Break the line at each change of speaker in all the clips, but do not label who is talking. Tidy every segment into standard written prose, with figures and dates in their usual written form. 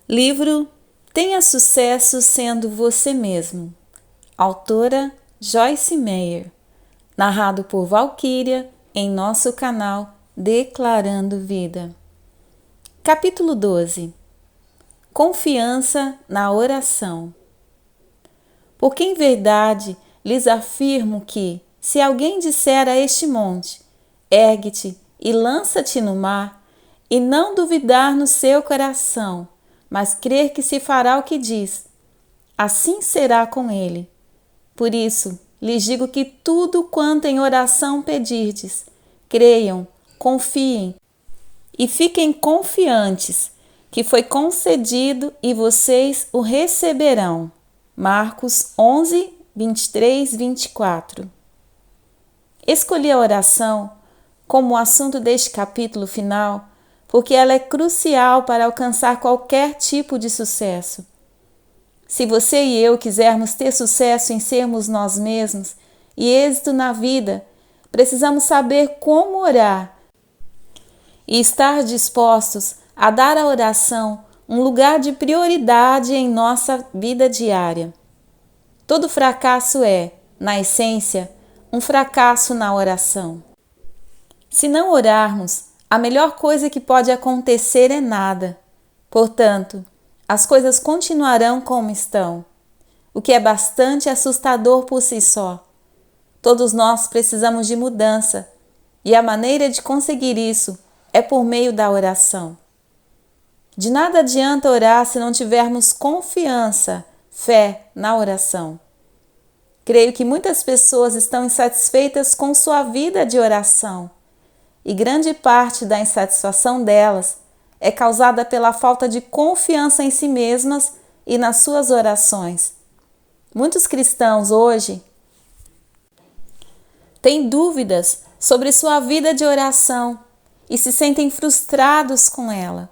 Livro Tenha Sucesso Sendo Você Mesmo. Autora Joyce Meyer. Narrado por Valquíria em nosso canal Declarando Vida. Capítulo 12. Confiança na oração. Porque em verdade lhes afirmo que, se alguém disser a este monte, ergue-te e lança-te no mar, e não duvidar no seu coração, mas crer que se fará o que diz, assim será com ele. Por isso, lhes digo que tudo quanto em oração pedirdes, creiam, confiem e fiquem confiantes que foi concedido e vocês o receberão. Marcos 11, 23, 24. Escolhi a oração como assunto deste capítulo final porque ela é crucial para alcançar qualquer tipo de sucesso. Se você e eu quisermos ter sucesso em sermos nós mesmos e êxito na vida, precisamos saber como orar e estar dispostos a dar à oração um lugar de prioridade em nossa vida diária. Todo fracasso é, na essência, um fracasso na oração. Se não orarmos, a melhor coisa que pode acontecer é nada. Portanto, as coisas continuarão como estão, o que é bastante assustador por si só. Todos nós precisamos de mudança, e a maneira de conseguir isso é por meio da oração. De nada adianta orar se não tivermos confiança, fé na oração. Creio que muitas pessoas estão insatisfeitas com sua vida de oração, e grande parte da insatisfação delas é causada pela falta de confiança em si mesmas e nas suas orações. Muitos cristãos hoje têm dúvidas sobre sua vida de oração e se sentem frustrados com ela.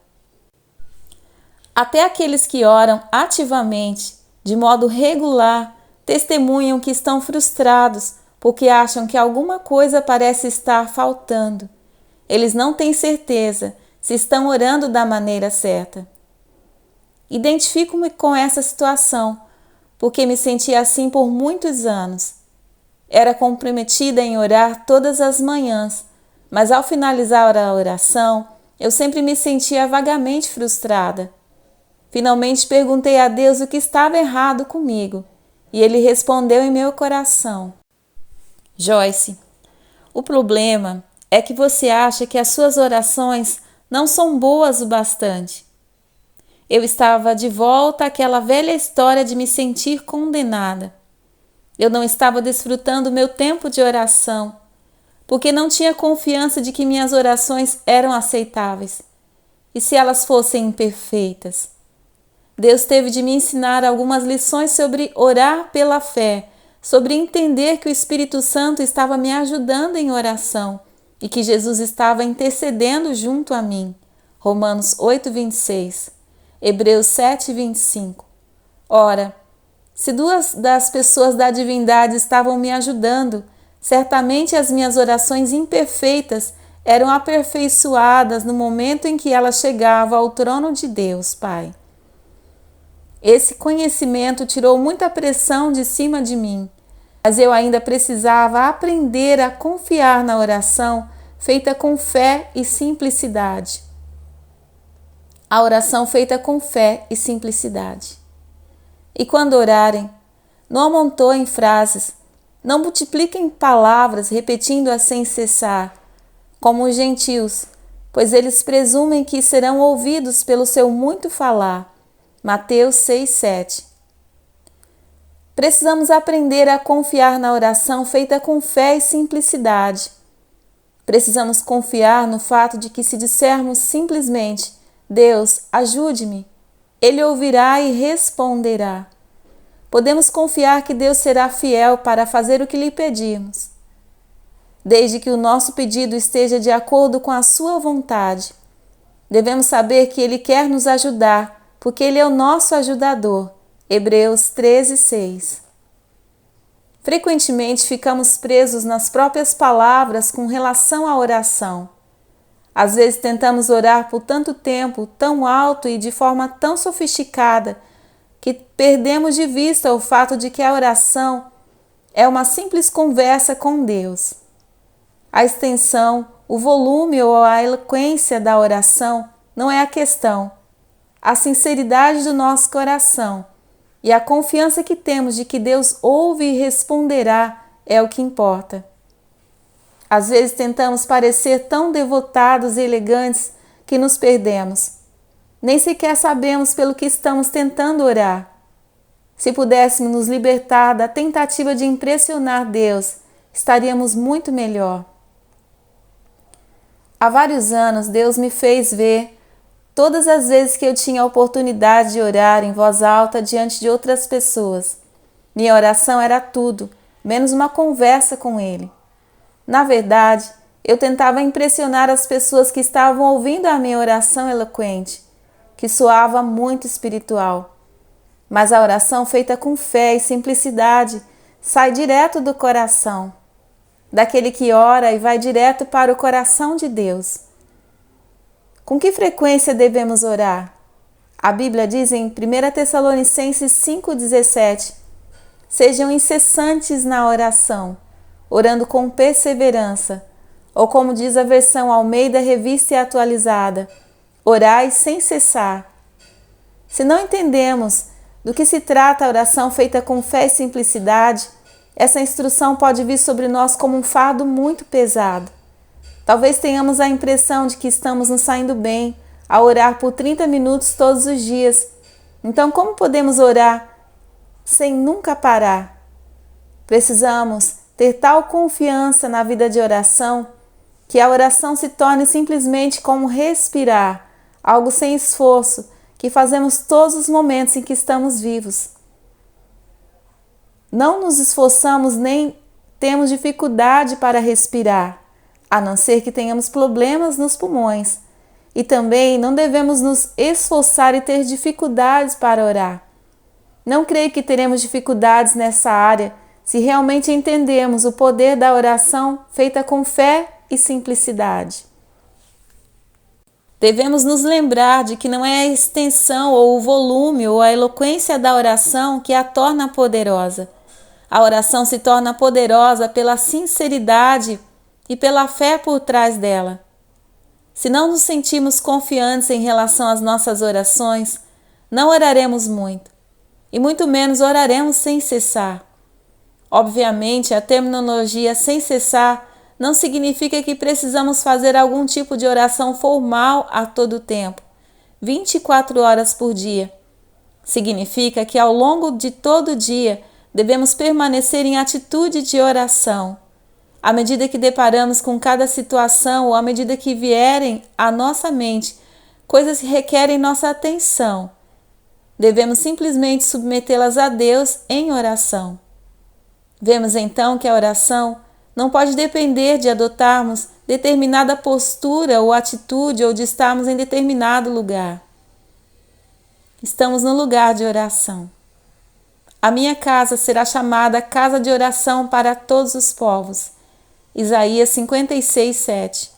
Até aqueles que oram ativamente, de modo regular, testemunham que estão frustrados porque acham que alguma coisa parece estar faltando. Eles não têm certeza se estão orando da maneira certa. Identifico-me com essa situação, porque me senti assim por muitos anos. Era comprometida em orar todas as manhãs, mas ao finalizar a oração, eu sempre me sentia vagamente frustrada. Finalmente perguntei a Deus o que estava errado comigo, e Ele respondeu em meu coração: Joyce, o problema é que você acha que as suas orações não são boas o bastante. Eu estava de volta àquela velha história de me sentir condenada. Eu não estava desfrutando meu tempo de oração, porque não tinha confiança de que minhas orações eram aceitáveis. E se elas fossem imperfeitas? Deus teve de me ensinar algumas lições sobre orar pela fé, sobre entender que o Espírito Santo estava me ajudando em oração e que Jesus estava intercedendo junto a mim. Romanos 8, 26. Hebreus 7, 25. Ora, se duas das pessoas da divindade estavam me ajudando, certamente as minhas orações imperfeitas eram aperfeiçoadas no momento em que ela chegava ao trono de Deus, Pai. Esse conhecimento tirou muita pressão de cima de mim, mas eu ainda precisava aprender a confiar na oração feita com fé e simplicidade. A oração feita com fé e simplicidade. E quando orarem, não amontoem frases, não multipliquem palavras repetindo-as sem cessar, como os gentios, pois eles presumem que serão ouvidos pelo seu muito falar. Mateus 6, 7. Precisamos aprender a confiar na oração feita com fé e simplicidade. Precisamos confiar no fato de que se dissermos simplesmente, Deus, ajude-me, Ele ouvirá e responderá. Podemos confiar que Deus será fiel para fazer o que lhe pedirmos. Desde que o nosso pedido esteja de acordo com a sua vontade, devemos saber que Ele quer nos ajudar, porque Ele é o nosso ajudador. Hebreus 13, 6. Frequentemente ficamos presos nas próprias palavras com relação à oração. Às vezes tentamos orar por tanto tempo, tão alto e de forma tão sofisticada, que perdemos de vista o fato de que a oração é uma simples conversa com Deus. A extensão, o volume ou a eloquência da oração não é a questão. A sinceridade do nosso coração e a confiança que temos de que Deus ouve e responderá é o que importa. Às vezes tentamos parecer tão devotados e elegantes que nos perdemos. Nem sequer sabemos pelo que estamos tentando orar. Se pudéssemos nos libertar da tentativa de impressionar Deus, estaríamos muito melhor. Há vários anos Deus me fez ver todas as vezes que eu tinha a oportunidade de orar em voz alta diante de outras pessoas. Minha oração era tudo, menos uma conversa com Ele. Na verdade, eu tentava impressionar as pessoas que estavam ouvindo a minha oração eloquente, que soava muito espiritual. Mas a oração feita com fé e simplicidade sai direto do coração, daquele que ora e vai direto para o coração de Deus. Com que frequência devemos orar? A Bíblia diz em 1 Tessalonicenses 5,17: sejam incessantes na oração, orando com perseverança, ou como diz a versão Almeida Revista e Atualizada, orai sem cessar. Se não entendemos do que se trata a oração feita com fé e simplicidade, essa instrução pode vir sobre nós como um fardo muito pesado. Talvez tenhamos a impressão de que estamos nos saindo bem ao orar por 30 minutos todos os dias. Então, como podemos orar sem nunca parar? Precisamos ter tal confiança na vida de oração que a oração se torne simplesmente como respirar, algo sem esforço, que fazemos todos os momentos em que estamos vivos. Não nos esforçamos nem temos dificuldade para respirar, a não ser que tenhamos problemas nos pulmões. E também não devemos nos esforçar e ter dificuldades para orar. Não creio que teremos dificuldades nessa área se realmente entendemos o poder da oração feita com fé e simplicidade. Devemos nos lembrar de que não é a extensão ou o volume ou a eloquência da oração que a torna poderosa. A oração se torna poderosa pela sinceridade e pela fé por trás dela. Se não nos sentimos confiantes em relação às nossas orações, não oraremos muito, e muito menos oraremos sem cessar. Obviamente, a terminologia sem cessar não significa que precisamos fazer algum tipo de oração formal a todo tempo, 24 horas por dia. Significa que ao longo de todo o dia devemos permanecer em atitude de oração. À medida que deparamos com cada situação ou à medida que vierem à nossa mente coisas que requerem nossa atenção, devemos simplesmente submetê-las a Deus em oração. Vemos então que a oração não pode depender de adotarmos determinada postura ou atitude ou de estarmos em determinado lugar. Estamos no lugar de oração. A minha casa será chamada casa de oração para todos os povos. Isaías 56:7.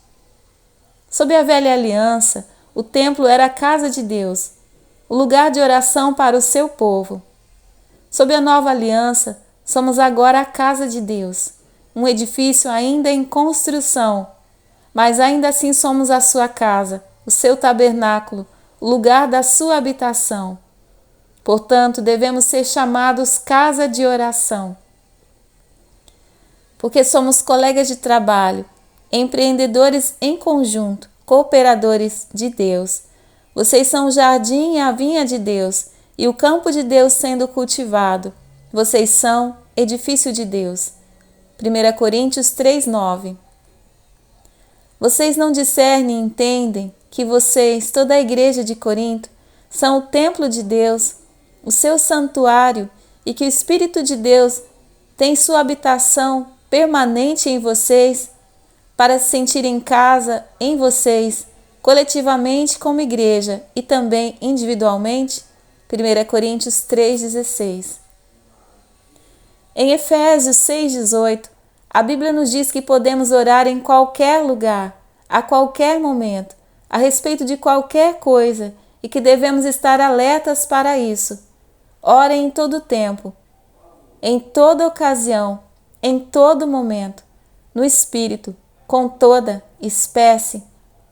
Sob a velha aliança, o templo era a casa de Deus, o lugar de oração para o seu povo. Sob a nova aliança, somos agora a casa de Deus, um edifício ainda em construção, mas ainda assim somos a sua casa, o seu tabernáculo, o lugar da sua habitação. Portanto, devemos ser chamados casa de oração. Porque somos colegas de trabalho, empreendedores em conjunto, cooperadores de Deus. Vocês são o jardim e a vinha de Deus, e o campo de Deus sendo cultivado. Vocês são edifício de Deus. 1 Coríntios 3:9. Vocês não discernem e entendem que vocês, toda a igreja de Corinto, são o templo de Deus, o seu santuário, e que o Espírito de Deus tem sua habitação permanente em vocês, para se sentir em casa em vocês, coletivamente como igreja e também individualmente? 1 Coríntios 3:16. Em Efésios 6:18, a Bíblia nos diz que podemos orar em qualquer lugar, a qualquer momento, a respeito de qualquer coisa, e que devemos estar alertas para isso. Orem em todo tempo, em toda ocasião, em todo momento, no Espírito, com toda espécie,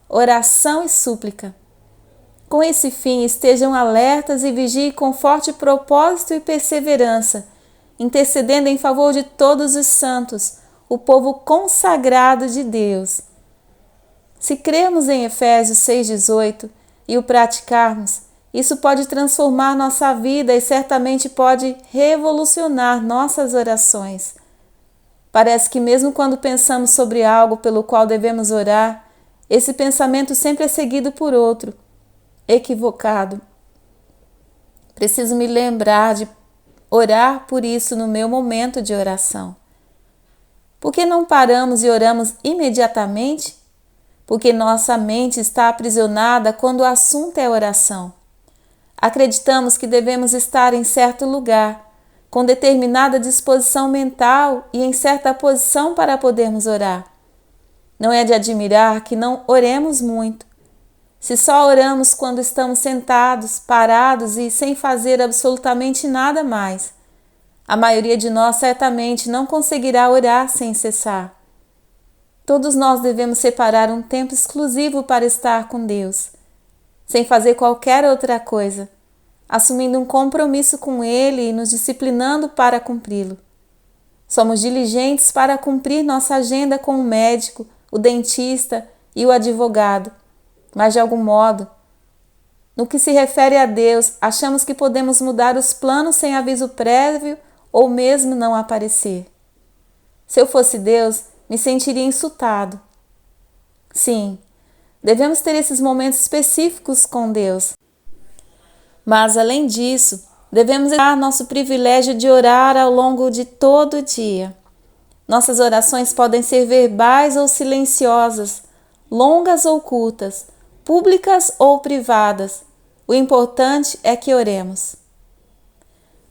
oração e súplica. Com esse fim, estejam alertas e vigiem com forte propósito e perseverança, intercedendo em favor de todos os santos, o povo consagrado de Deus. Se crermos em Efésios 6,18 e o praticarmos, isso pode transformar nossa vida e certamente pode revolucionar nossas orações. Parece que mesmo quando pensamos sobre algo pelo qual devemos orar, esse pensamento sempre é seguido por outro, equivocado. Preciso me lembrar de orar por isso no meu momento de oração. Por que não paramos e oramos imediatamente? Porque nossa mente está aprisionada quando o assunto é oração. Acreditamos que devemos estar em certo lugar, com determinada disposição mental e em certa posição para podermos orar. Não é de admirar que não oremos muito. Se só oramos quando estamos sentados, parados e sem fazer absolutamente nada mais, a maioria de nós certamente não conseguirá orar sem cessar. Todos nós devemos separar um tempo exclusivo para estar com Deus, sem fazer qualquer outra coisa, assumindo um compromisso com Ele e nos disciplinando para cumpri-lo. Somos diligentes para cumprir nossa agenda com o médico, o dentista e o advogado, mas de algum modo, no que se refere a Deus, achamos que podemos mudar os planos sem aviso prévio ou mesmo não aparecer. Se eu fosse Deus, me sentiria insultado. Sim, devemos ter esses momentos específicos com Deus. Mas, além disso, devemos dar nosso privilégio de orar ao longo de todo o dia. Nossas orações podem ser verbais ou silenciosas, longas ou curtas, públicas ou privadas. O importante é que oremos.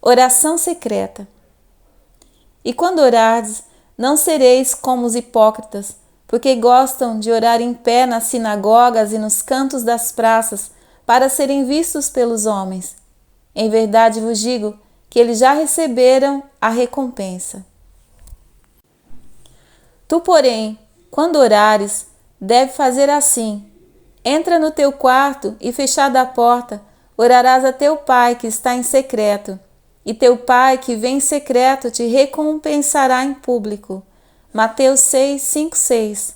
Oração secreta. E quando orardes, não sereis como os hipócritas, porque gostam de orar em pé nas sinagogas e nos cantos das praças, para serem vistos pelos homens. Em verdade vos digo que eles já receberam a recompensa. Tu, porém, quando orares, deve fazer assim: entra no teu quarto e, fechada a porta, orarás a teu pai que está em secreto, e teu pai que vem em secreto te recompensará em público. Mateus 6, 5, 6.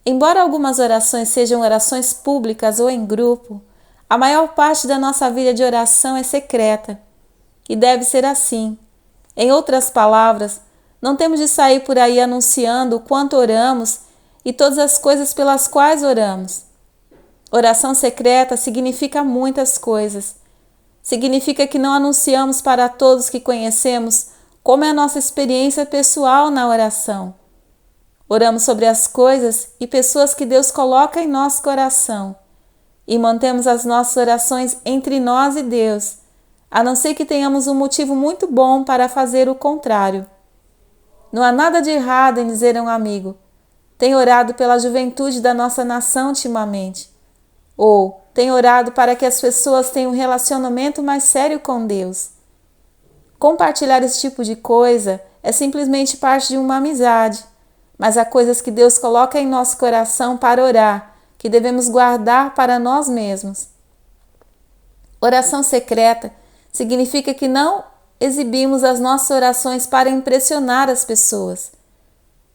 Embora algumas orações sejam orações públicas ou em grupo, a maior parte da nossa vida de oração é secreta, e deve ser assim. Em outras palavras, não temos de sair por aí anunciando o quanto oramos e todas as coisas pelas quais oramos. Oração secreta significa muitas coisas. Significa que não anunciamos para todos que conhecemos como é a nossa experiência pessoal na oração. Oramos sobre as coisas e pessoas que Deus coloca em nosso coração e mantemos as nossas orações entre nós e Deus, a não ser que tenhamos um motivo muito bom para fazer o contrário. Não há nada de errado em dizer a um amigo: tenho orado pela juventude da nossa nação ultimamente. Ou tenho orado para que as pessoas tenham um relacionamento mais sério com Deus. Compartilhar esse tipo de coisa é simplesmente parte de uma amizade, mas há coisas que Deus coloca em nosso coração para orar, que devemos guardar para nós mesmos. Oração secreta significa que não exibimos as nossas orações para impressionar as pessoas.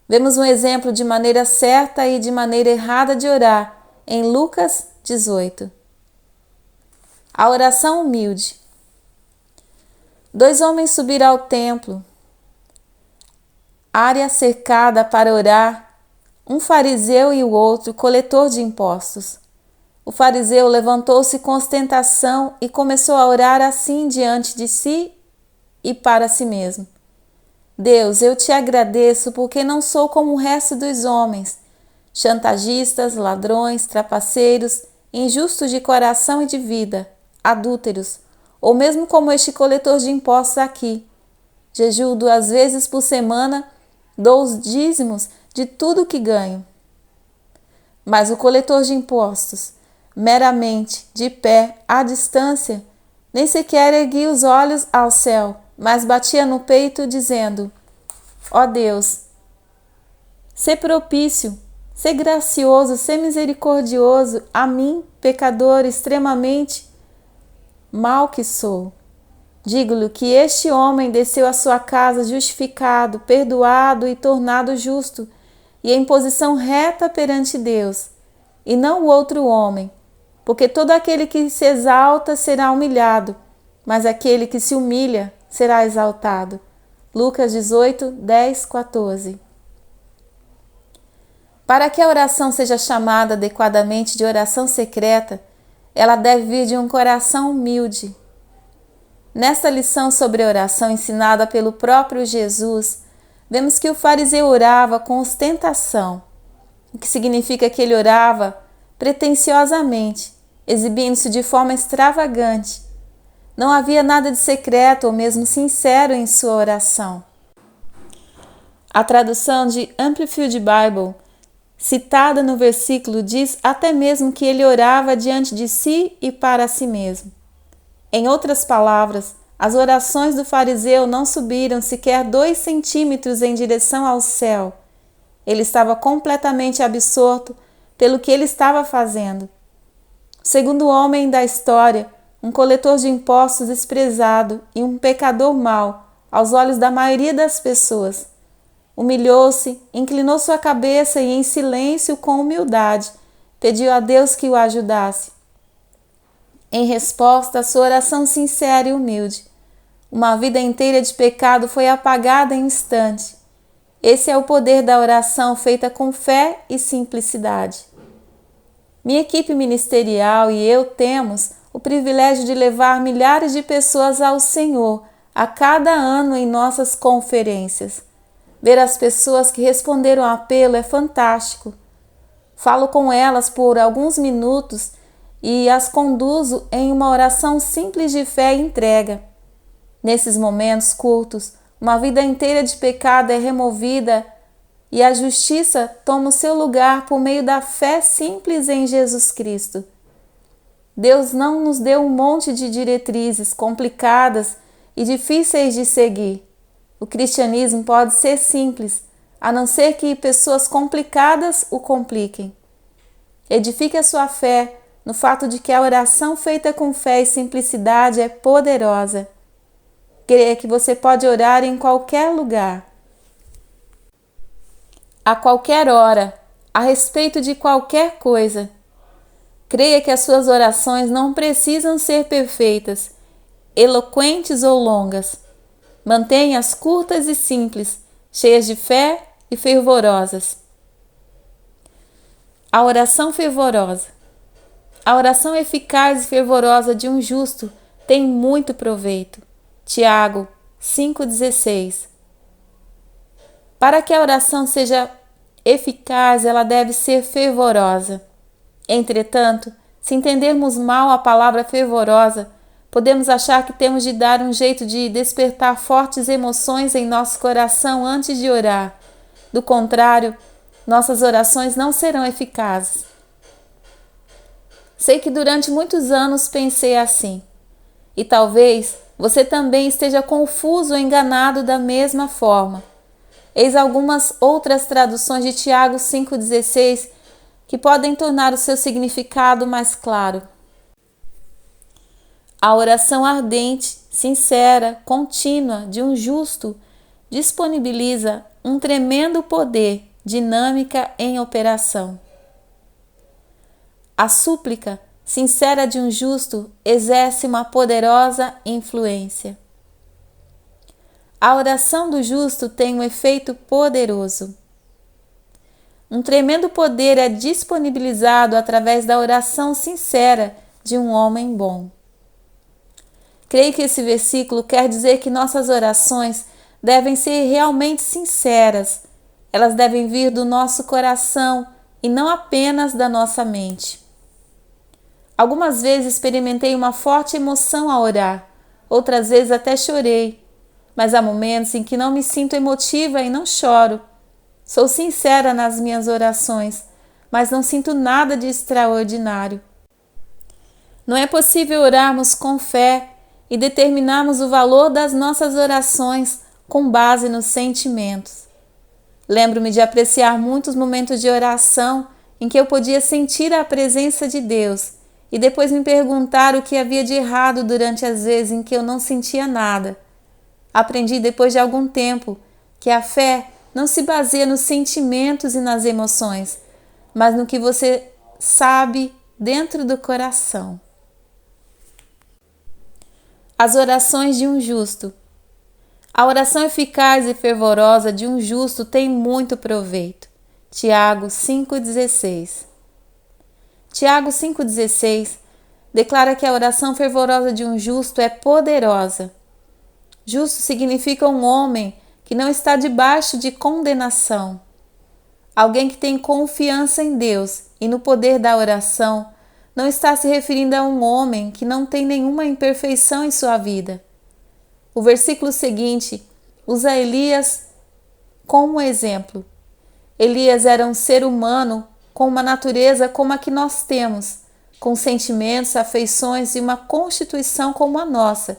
Vemos um exemplo de maneira certa e de maneira errada de orar em Lucas 18. A oração humilde. 2 homens subiram ao templo, área cercada para orar, um fariseu e o outro coletor de impostos. O fariseu levantou-se com ostentação e começou a orar assim diante de si e para si mesmo: Deus, eu te agradeço porque não sou como o resto dos homens, chantagistas, ladrões, trapaceiros, injustos de coração e de vida, adúlteros, ou mesmo como este coletor de impostos aqui. Jejuo 2 vezes por semana, dou os dízimos de tudo que ganho. Mas o coletor de impostos, meramente de pé, à distância, nem sequer erguia os olhos ao céu, mas batia no peito, dizendo: ó Deus, sê propício, sê gracioso, sê misericordioso a mim, pecador extremamente mal que sou. Digo-lhe que este homem desceu à sua casa justificado, perdoado e tornado justo, e em posição reta perante Deus, e não o outro homem, porque todo aquele que se exalta será humilhado, mas aquele que se humilha será exaltado. Lucas 18, 10, 14. Para que a oração seja chamada adequadamente de oração secreta, ela deve vir de um coração humilde. Nesta lição sobre oração ensinada pelo próprio Jesus, vemos que o fariseu orava com ostentação, o que significa que ele orava pretensiosamente, exibindo-se de forma extravagante. Não havia nada de secreto ou mesmo sincero em sua oração. A tradução de Amplified Bible, citada no versículo, diz até mesmo que ele orava diante de si e para si mesmo. Em outras palavras, as orações do fariseu não subiram sequer 2 centímetros em direção ao céu. Ele estava completamente absorto pelo que ele estava fazendo. O segundo homem da história, um coletor de impostos desprezado e um pecador mau aos olhos da maioria das pessoas, humilhou-se, inclinou sua cabeça e, em silêncio, com humildade, pediu a Deus que o ajudasse. Em resposta à sua oração sincera e humilde, uma vida inteira de pecado foi apagada em um instante. Esse é o poder da oração feita com fé e simplicidade. Minha equipe ministerial e eu temos o privilégio de levar milhares de pessoas ao Senhor a cada ano em nossas conferências. Ver as pessoas que responderam ao apelo é fantástico. Falo com elas por alguns minutos e as conduzo em uma oração simples de fé e entrega. Nesses momentos curtos, uma vida inteira de pecado é removida e a justiça toma o seu lugar por meio da fé simples em Jesus Cristo. Deus não nos deu um monte de diretrizes complicadas e difíceis de seguir. O cristianismo pode ser simples, a não ser que pessoas complicadas o compliquem. Edifique a sua fé no fato de que a oração feita com fé e simplicidade é poderosa. Creia que você pode orar em qualquer lugar, a qualquer hora, a respeito de qualquer coisa. Creia que as suas orações não precisam ser perfeitas, eloquentes ou longas. Mantenha-as curtas e simples, cheias de fé e fervorosas. A oração fervorosa. A oração eficaz e fervorosa de um justo tem muito proveito. Tiago 5,16. Para que a oração seja eficaz, ela deve ser fervorosa. Entretanto, se entendermos mal a palavra fervorosa, podemos achar que temos de dar um jeito de despertar fortes emoções em nosso coração antes de orar. Do contrário, nossas orações não serão eficazes. Sei que durante muitos anos pensei assim, e talvez você também esteja confuso ou enganado da mesma forma. Eis algumas outras traduções de Tiago 5,16 que podem tornar o seu significado mais claro. A oração ardente, sincera, contínua de um justo disponibiliza um tremendo poder, dinâmica em operação. A súplica sincera de um justo exerce uma poderosa influência. A oração do justo tem um efeito poderoso. Um tremendo poder é disponibilizado através da oração sincera de um homem bom. Creio que esse versículo quer dizer que nossas orações devem ser realmente sinceras. Elas devem vir do nosso coração e não apenas da nossa mente. Algumas vezes experimentei uma forte emoção ao orar, outras vezes até chorei, mas há momentos em que não me sinto emotiva e não choro. Sou sincera nas minhas orações, mas não sinto nada de extraordinário. Não é possível orarmos com fé e determinarmos o valor das nossas orações com base nos sentimentos. Lembro-me de apreciar muitos momentos de oração em que eu podia sentir a presença de Deus e depois me perguntar o que havia de errado durante as vezes em que eu não sentia nada. Aprendi depois de algum tempo que a fé não se baseia nos sentimentos e nas emoções, mas no que você sabe dentro do coração. As orações de um justo. A oração eficaz e fervorosa de um justo tem muito proveito. Tiago 5,16. Tiago 5,16 declara que a oração fervorosa de um justo é poderosa. Justo significa um homem que não está debaixo de condenação. Alguém que tem confiança em Deus e no poder da oração não está se referindo a um homem que não tem nenhuma imperfeição em sua vida. O versículo seguinte usa Elias como exemplo. Elias era um ser humano com uma natureza como a que nós temos, com sentimentos, afeições e uma constituição como a nossa.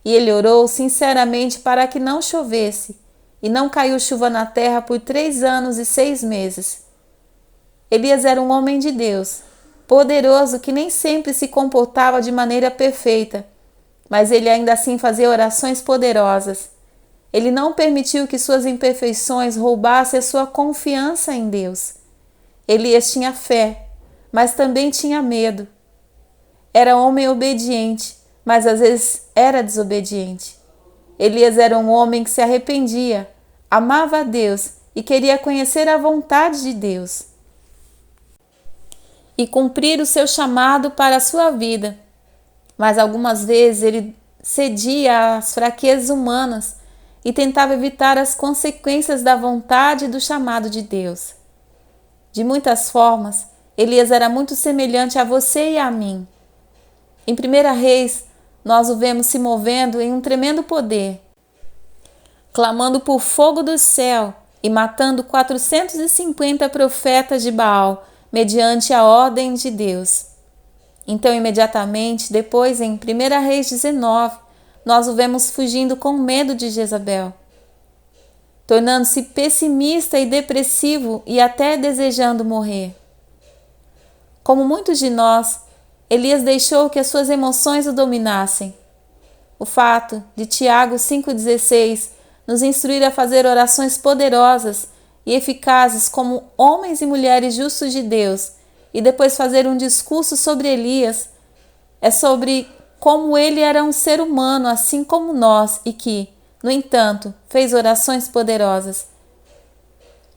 E ele orou sinceramente para que não chovesse, e não caiu chuva na terra por 3 anos e 6 meses. Elias era um homem de Deus, poderoso, que nem sempre se comportava de maneira perfeita, mas ele ainda assim fazia orações poderosas. Ele não permitiu que suas imperfeições roubassem a sua confiança em Deus. Elias tinha fé, mas também tinha medo. Era homem obediente, mas às vezes era desobediente. Elias era um homem que se arrependia, amava a Deus e queria conhecer a vontade de Deus e cumprir o seu chamado para a sua vida. Mas algumas vezes ele cedia às fraquezas humanas e tentava evitar as consequências da vontade e do chamado de Deus. De muitas formas, Elias era muito semelhante a você e a mim. Em 1 Reis, nós o vemos se movendo em um tremendo poder, clamando por fogo do céu e matando 450 profetas de Baal, mediante a ordem de Deus. Então, imediatamente depois, em 1 Reis 19, nós o vemos fugindo com medo de Jezabel, tornando-se pessimista e depressivo e até desejando morrer. Como muitos de nós, Elias deixou que as suas emoções o dominassem. O fato de Tiago 5,16 nos instruir a fazer orações poderosas e eficazes como homens e mulheres justos de Deus, e depois fazer um discurso sobre Elias, é sobre como ele era um ser humano assim como nós e que, no entanto, fez orações poderosas.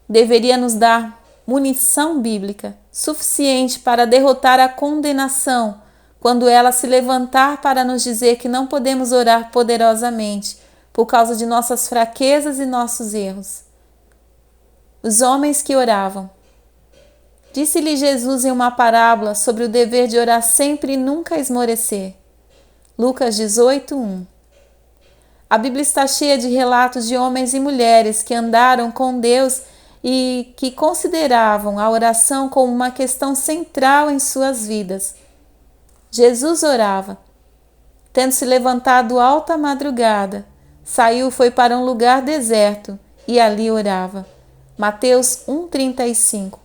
Deveria nos dar munição bíblica suficiente para derrotar a condenação quando ela se levantar para nos dizer que não podemos orar poderosamente por causa de nossas fraquezas e nossos erros. Os homens que oravam. Disse-lhe Jesus em uma parábola sobre o dever de orar sempre e nunca esmorecer. Lucas 18:1. A Bíblia está cheia de relatos de homens e mulheres que andaram com Deus e que consideravam a oração como uma questão central em suas vidas. Jesus orava. Tendo se levantado alta madrugada, saiu, foi para um lugar deserto e ali orava. Mateus 1:35.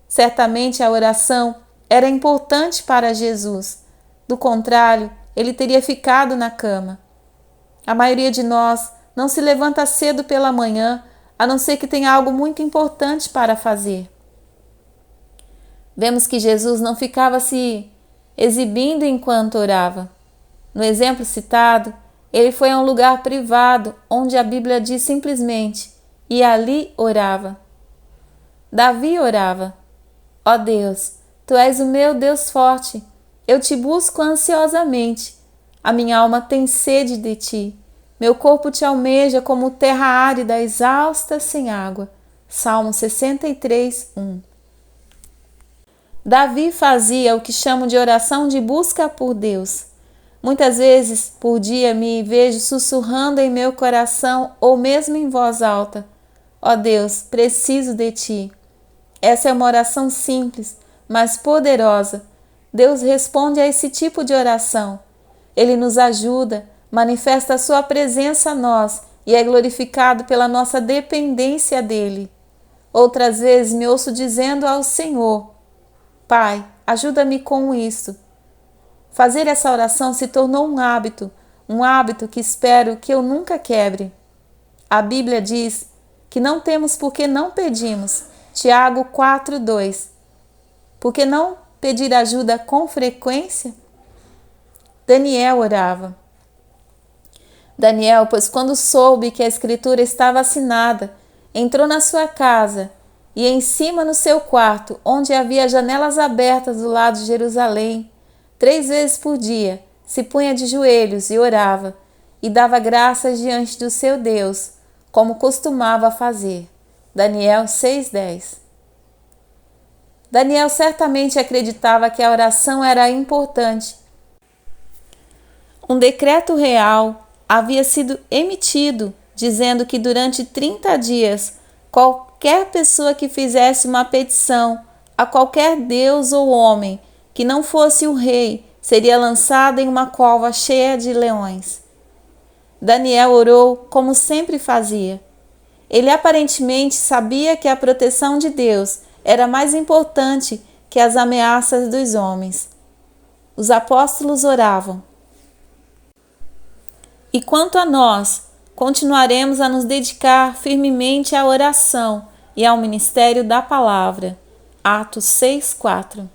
Certamente a oração era importante para Jesus. Do contrário, ele teria ficado na cama. A maioria de nós não se levanta cedo pela manhã, a não ser que tenha algo muito importante para fazer. Vemos que Jesus não ficava se exibindo enquanto orava. No exemplo citado, ele foi a um lugar privado, onde a Bíblia diz simplesmente, e ali orava. Davi orava. Ó Deus, Tu és o meu Deus forte, eu te busco ansiosamente. A minha alma tem sede de Ti. Meu corpo te almeja como terra árida, exausta, sem água. Salmo 63:1. Davi fazia o que chamo de oração de busca por Deus. Muitas vezes por dia me vejo sussurrando em meu coração ou mesmo em voz alta. Ó Deus, preciso de Ti. Essa é uma oração simples, mas poderosa. Deus responde a esse tipo de oração. Ele nos ajuda, manifesta a sua presença a nós e é glorificado pela nossa dependência dele. Outras vezes me ouço dizendo ao Senhor: Pai, ajuda-me com isso. Fazer essa oração se tornou um hábito que espero que eu nunca quebre. A Bíblia diz que não temos porque não pedimos. Tiago 4:2. Por que não pedir ajuda com frequência? Daniel orava. Daniel, pois quando soube que a escritura estava assinada, entrou na sua casa e em cima no seu quarto, onde havia janelas abertas do lado de Jerusalém, 3 vezes por dia, se punha de joelhos e orava, e dava graças diante do seu Deus, como costumava fazer. Daniel 6:10. Daniel certamente acreditava que a oração era importante. Um decreto real havia sido emitido, dizendo que durante 30 dias, qualquer pessoa que fizesse uma petição a qualquer deus ou homem que não fosse o rei, seria lançada em uma cova cheia de leões. Daniel orou como sempre fazia. Ele aparentemente sabia que a proteção de Deus era mais importante que as ameaças dos homens. Os apóstolos oravam. E quanto a nós, continuaremos a nos dedicar firmemente à oração e ao ministério da palavra. Atos 6:4.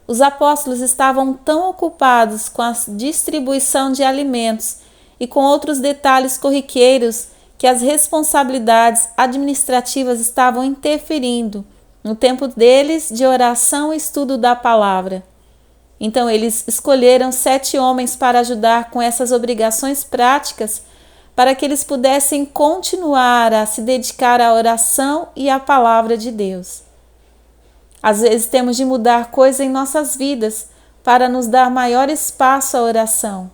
Os apóstolos estavam tão ocupados com a distribuição de alimentos e com outros detalhes corriqueiros que as responsabilidades administrativas estavam interferindo no tempo deles de oração e estudo da palavra. Então eles escolheram 7 homens para ajudar com essas obrigações práticas, para que eles pudessem continuar a se dedicar à oração e à palavra de Deus. Às vezes temos de mudar coisas em nossas vidas para nos dar maior espaço à oração.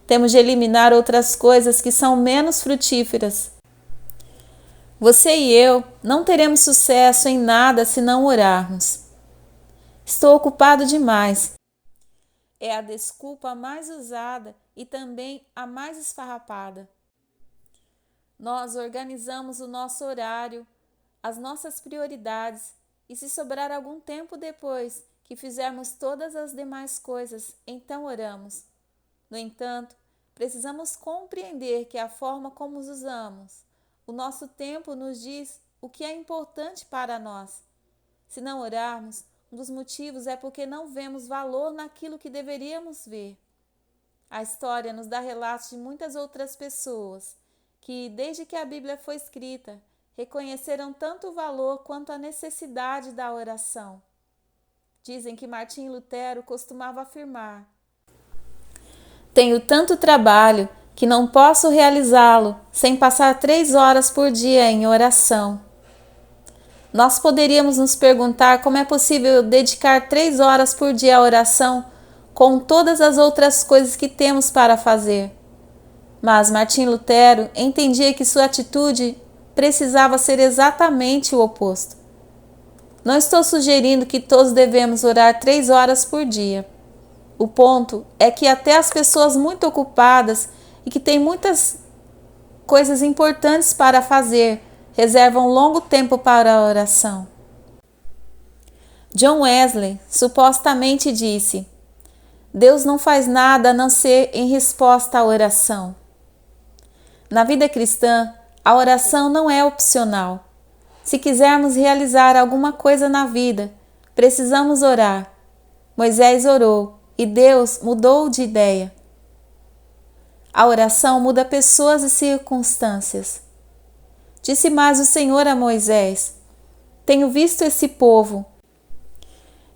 Temos de eliminar outras coisas que são menos frutíferas. Você e eu não teremos sucesso em nada se não orarmos. Estou ocupado demais. É a desculpa mais usada e também a mais esfarrapada. Nós organizamos o nosso horário, as nossas prioridades, e se sobrar algum tempo depois que fizermos todas as demais coisas, então oramos. No entanto, precisamos compreender que a forma como os usamos, o nosso tempo nos diz o que é importante para nós. Se não orarmos, um dos motivos é porque não vemos valor naquilo que deveríamos ver. A história nos dá relatos de muitas outras pessoas que, desde que a Bíblia foi escrita, reconheceram tanto o valor quanto a necessidade da oração. Dizem que Martim Lutero costumava afirmar: tenho tanto trabalho que não posso realizá-lo sem passar 3 horas por dia em oração. Nós poderíamos nos perguntar como é possível dedicar 3 horas por dia à oração com todas as outras coisas que temos para fazer. Mas Martim Lutero entendia que sua atitude precisava ser exatamente o oposto. Não estou sugerindo que todos devemos orar 3 horas por dia. O ponto é que até as pessoas muito ocupadas e que têm muitas coisas importantes para fazer, reservam longo tempo para a oração. John Wesley supostamente disse: Deus não faz nada a não ser em resposta à oração. Na vida cristã, a oração não é opcional. Se quisermos realizar alguma coisa na vida, precisamos orar. Moisés orou e Deus mudou de ideia. A oração muda pessoas e circunstâncias. Disse mais o Senhor a Moisés: tenho visto esse povo,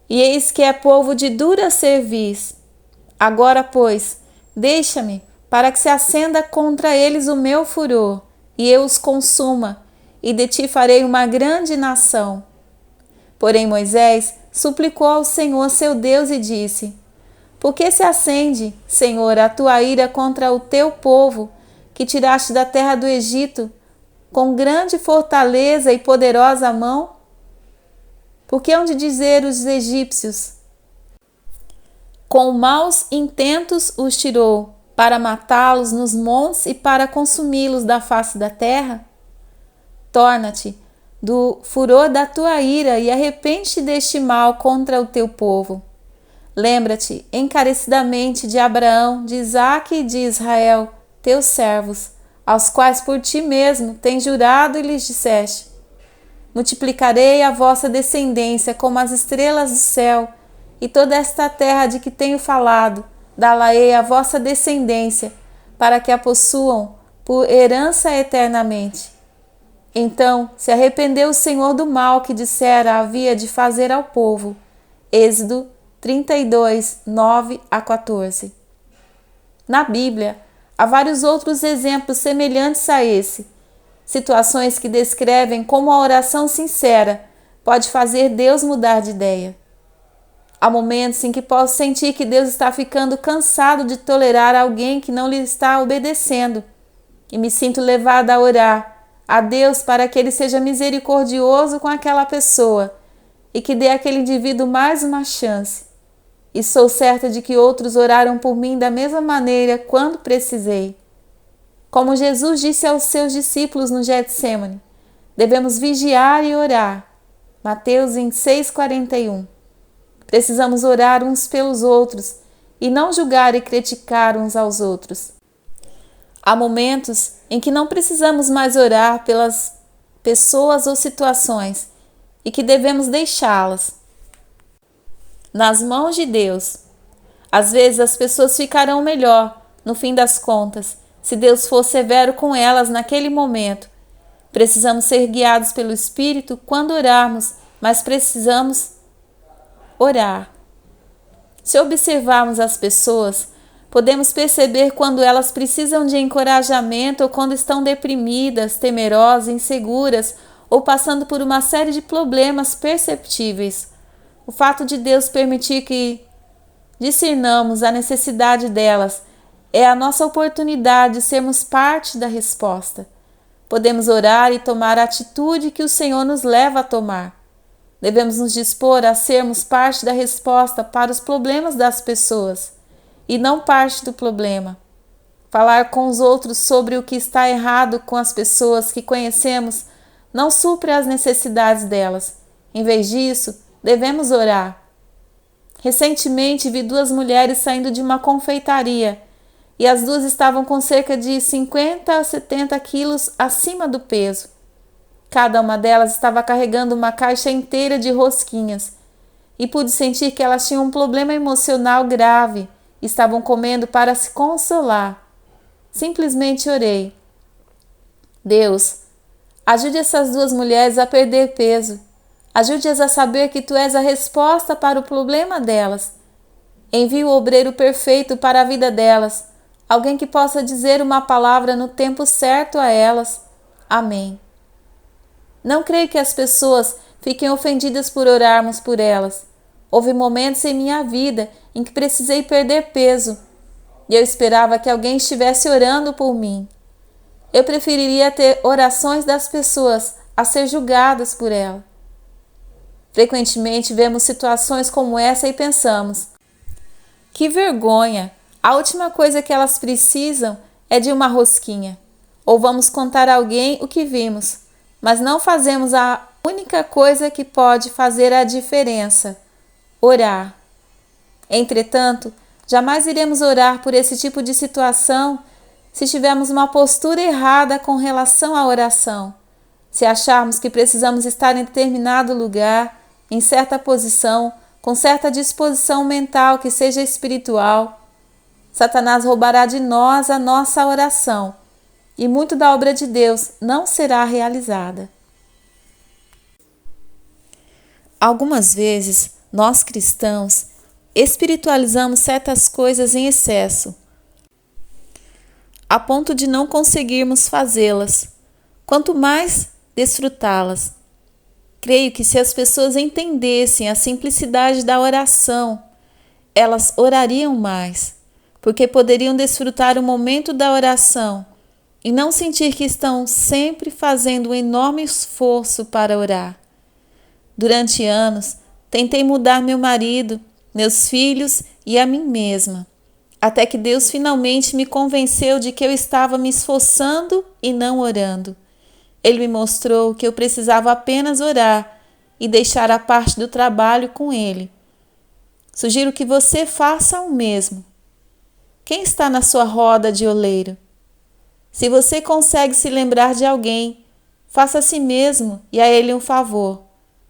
e eis que é povo de dura cerviz. Agora, pois, deixa-me, para que se acenda contra eles o meu furor, e eu os consuma, e de ti farei uma grande nação. Porém Moisés suplicou ao Senhor seu Deus e disse: por que se acende, Senhor, a tua ira contra o teu povo, que tiraste da terra do Egito, com grande fortaleza e poderosa mão? Porque hão de dizer os egípcios: com maus intentos os tirou, para matá-los nos montes e para consumi-los da face da terra? Torna-te do furor da tua ira e arrepende-te deste mal contra o teu povo. Lembra-te encarecidamente de Abraão, de Isaque e de Israel, teus servos, aos quais por ti mesmo tens jurado e lhes disseste: multiplicarei a vossa descendência como as estrelas do céu, e toda esta terra de que tenho falado, dá-la-ei a vossa descendência, para que a possuam por herança eternamente. Então se arrependeu o Senhor do mal que dissera havia de fazer ao povo. Êxodo 32, 9 a 14. Na Bíblia, há vários outros exemplos semelhantes a esse, situações que descrevem como a oração sincera pode fazer Deus mudar de ideia. Há momentos em que posso sentir que Deus está ficando cansado de tolerar alguém que não lhe está obedecendo, e me sinto levada a orar a Deus para que Ele seja misericordioso com aquela pessoa e que dê àquele indivíduo mais uma chance. E sou certa de que outros oraram por mim da mesma maneira quando precisei. Como Jesus disse aos seus discípulos no Getsêmani, devemos vigiar e orar. Mateus 26:41. Precisamos orar uns pelos outros e não julgar e criticar uns aos outros. Há momentos em que não precisamos mais orar pelas pessoas ou situações e que devemos deixá-las nas mãos de Deus. Às vezes as pessoas ficarão melhor, no fim das contas, se Deus for severo com elas naquele momento. Precisamos ser guiados pelo Espírito quando orarmos, mas precisamos orar. Se observarmos as pessoas, podemos perceber quando elas precisam de encorajamento ou quando estão deprimidas, temerosas, inseguras ou passando por uma série de problemas perceptíveis. O fato de Deus permitir que discernamos a necessidade delas é a nossa oportunidade de sermos parte da resposta. Podemos orar e tomar a atitude que o Senhor nos leva a tomar. Devemos nos dispor a sermos parte da resposta para os problemas das pessoas e não parte do problema. Falar com os outros sobre o que está errado com as pessoas que conhecemos não supre as necessidades delas. Em vez disso, devemos orar. Recentemente vi duas mulheres saindo de uma confeitaria e as duas estavam com cerca de 50 a 70 quilos acima do peso. Cada uma delas estava carregando uma caixa inteira de rosquinhas e pude sentir que elas tinham um problema emocional grave e estavam comendo para se consolar. Simplesmente orei: Deus, ajude essas duas mulheres a perder peso. Ajude-as a saber que Tu és a resposta para o problema delas. Envie o obreiro perfeito para a vida delas, alguém que possa dizer uma palavra no tempo certo a elas. Amém. Não creio que as pessoas fiquem ofendidas por orarmos por elas. Houve momentos em minha vida em que precisei perder peso e eu esperava que alguém estivesse orando por mim. Eu preferiria ter orações das pessoas a ser julgadas por ela. Frequentemente vemos situações como essa e pensamos: que vergonha! A última coisa que elas precisam é de uma rosquinha. Ou vamos contar a alguém o que vimos, mas não fazemos a única coisa que pode fazer a diferença: orar. Entretanto, jamais iremos orar por esse tipo de situação se tivermos uma postura errada com relação à oração. Se acharmos que precisamos estar em determinado lugar, em certa posição, com certa disposição mental que seja espiritual, Satanás roubará de nós a nossa oração e muito da obra de Deus não será realizada. Algumas vezes, nós cristãos espiritualizamos certas coisas em excesso, a ponto de não conseguirmos fazê-las, quanto mais desfrutá-las. Creio que se as pessoas entendessem a simplicidade da oração, elas orariam mais, porque poderiam desfrutar o momento da oração e não sentir que estão sempre fazendo um enorme esforço para orar. Durante anos, tentei mudar meu marido, meus filhos e a mim mesma, até que Deus finalmente me convenceu de que eu estava me esforçando e não orando. Ele me mostrou que eu precisava apenas orar e deixar a parte do trabalho com Ele. Sugiro que você faça o mesmo. Quem está na sua roda de oleiro? Se você consegue se lembrar de alguém, faça a si mesmo e a ele um favor.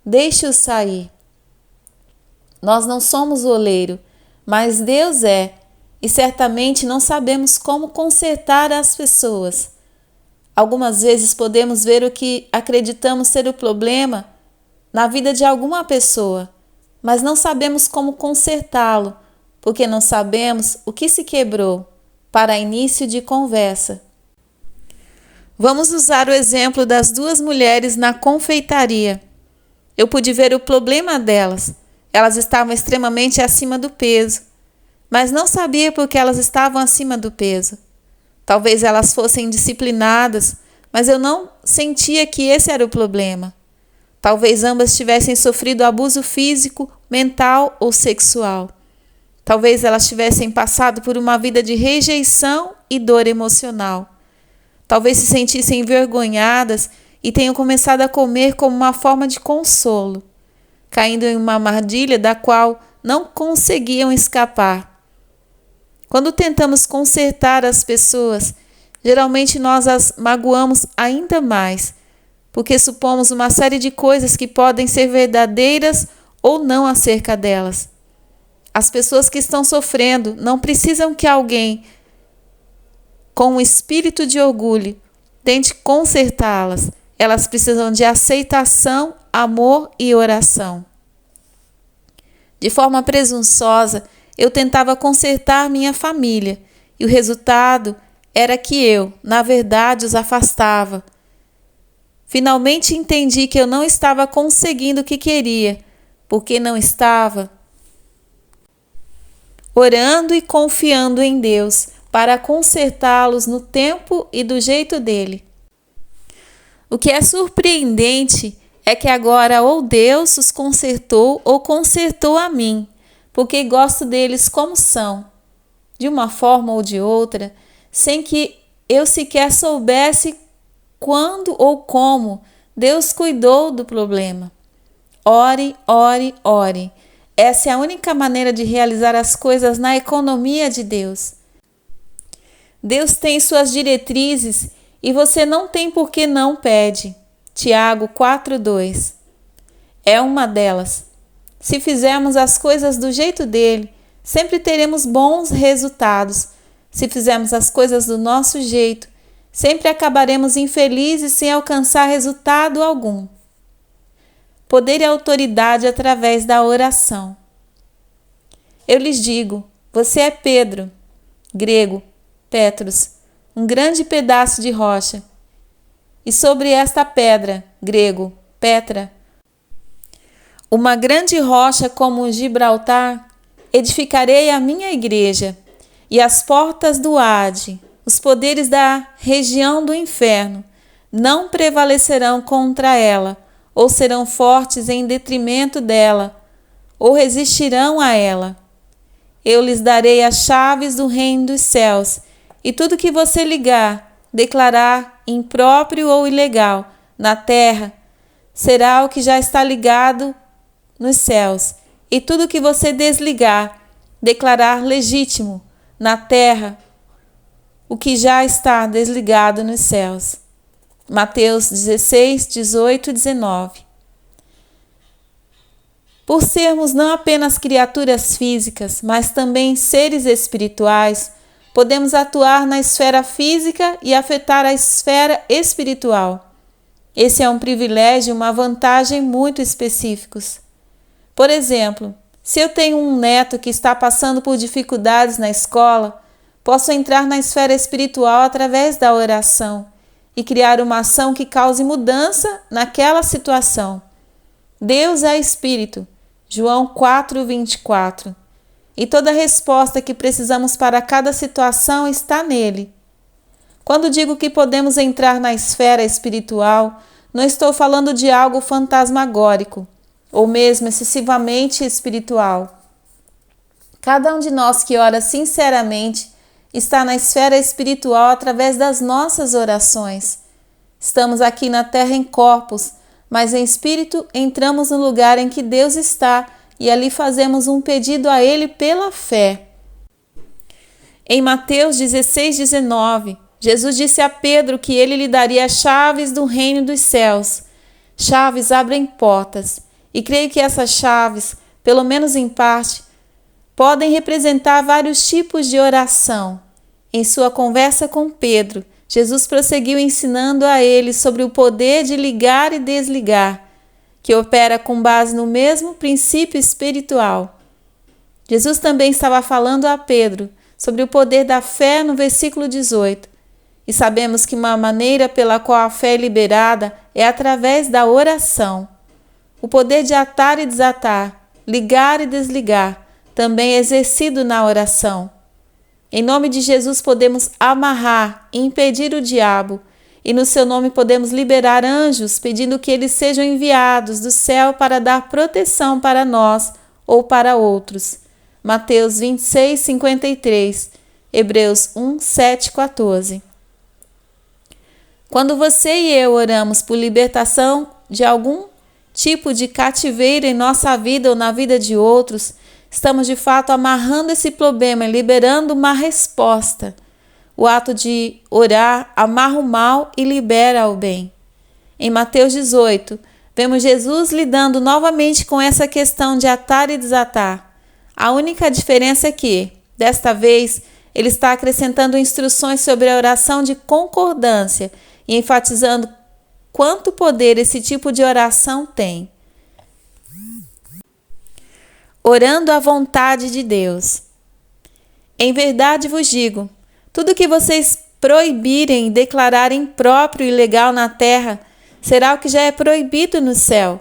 Deixe-o sair. Nós não somos o oleiro, mas Deus é, e certamente não sabemos como consertar as pessoas. Algumas vezes podemos ver o que acreditamos ser o problema na vida de alguma pessoa, mas não sabemos como consertá-lo, porque não sabemos o que se quebrou, para início de conversa. Vamos usar o exemplo das duas mulheres na confeitaria. Eu pude ver o problema delas. Elas estavam extremamente acima do peso, mas não sabia por que elas estavam acima do peso. Talvez elas fossem disciplinadas, mas eu não sentia que esse era o problema. Talvez ambas tivessem sofrido abuso físico, mental ou sexual. Talvez elas tivessem passado por uma vida de rejeição e dor emocional. Talvez se sentissem envergonhadas e tenham começado a comer como uma forma de consolo, caindo em uma armadilha da qual não conseguiam escapar. Quando tentamos consertar as pessoas, geralmente nós as magoamos ainda mais, porque supomos uma série de coisas que podem ser verdadeiras ou não acerca delas. As pessoas que estão sofrendo não precisam que alguém com um espírito de orgulho tente consertá-las. Elas precisam de aceitação, amor e oração. De forma presunçosa, eu tentava consertar minha família, e o resultado era que eu, na verdade, os afastava. Finalmente entendi que eu não estava conseguindo o que queria, porque não estava orando e confiando em Deus para consertá-los no tempo e do jeito dele. O que é surpreendente é que agora ou Deus os consertou ou consertou a mim, porque gosto deles como são, de uma forma ou de outra, sem que eu sequer soubesse quando ou como Deus cuidou do problema. Ore, ore, ore. Essa é a única maneira de realizar as coisas na economia de Deus. Deus tem suas diretrizes e você não tem por que não pede. Tiago 4:2. É uma delas. Se fizermos as coisas do jeito dele, sempre teremos bons resultados. Se fizermos as coisas do nosso jeito, sempre acabaremos infelizes sem alcançar resultado algum. Poder e autoridade através da oração. Eu lhes digo, você é Pedro, grego, Petros, um grande pedaço de rocha. E sobre esta pedra, grego, Petra, uma grande rocha como Gibraltar, edificarei a minha igreja, e as portas do Hade, os poderes da região do inferno, não prevalecerão contra ela, ou serão fortes em detrimento dela, ou resistirão a ela. Eu lhes darei as chaves do reino dos céus, e tudo que você ligar, declarar impróprio ou ilegal na terra, será o que já está ligado nos céus, e tudo que você desligar, declarar legítimo na terra, o que já está desligado nos céus. Mateus 16, 18 e 19. Por sermos não apenas criaturas físicas, mas também seres espirituais, podemos atuar na esfera física e afetar a esfera espiritual. Esse é um privilégio e uma vantagem muito específicos. Por exemplo, se eu tenho um neto que está passando por dificuldades na escola, posso entrar na esfera espiritual através da oração e criar uma ação que cause mudança naquela situação. Deus é Espírito, João 4:24. E toda resposta que precisamos para cada situação está nele. Quando digo que podemos entrar na esfera espiritual, não estou falando de algo fantasmagórico. ou mesmo excessivamente espiritual. Cada um de nós que ora sinceramente está na esfera espiritual através das nossas orações. Estamos aqui na terra em corpos, mas em espírito entramos no lugar em que Deus está e ali fazemos um pedido a Ele pela fé. Em Mateus 16:19, Jesus disse a Pedro que ele lhe daria as chaves do reino dos céus. Chaves abrem portas, e creio que essas chaves, pelo menos em parte, podem representar vários tipos de oração. Em sua conversa com Pedro, Jesus prosseguiu ensinando a ele sobre o poder de ligar e desligar, que opera com base no mesmo princípio espiritual. Jesus também estava falando a Pedro sobre o poder da fé no versículo 18. E sabemos que uma maneira pela qual a fé é liberada é através da oração. O poder de atar e desatar, ligar e desligar, também é exercido na oração. Em nome de Jesus podemos amarrar e impedir o diabo, e no seu nome podemos liberar anjos, pedindo que eles sejam enviados do céu para dar proteção para nós ou para outros. Mateus 26:53, Hebreus 1:7-14. Quando você e eu oramos por libertação de algum tipo de cativeiro em nossa vida ou na vida de outros, estamos de fato amarrando esse problema e liberando uma resposta. O ato de orar amarra o mal e libera o bem. Em Mateus 18, vemos Jesus lidando novamente com essa questão de atar e desatar. A única diferença é que, desta vez, ele está acrescentando instruções sobre a oração de concordância e enfatizando quanto poder esse tipo de oração tem. Orando à vontade de Deus. Em verdade vos digo, tudo que vocês proibirem e declararem próprio e legal na terra, será o que já é proibido no céu.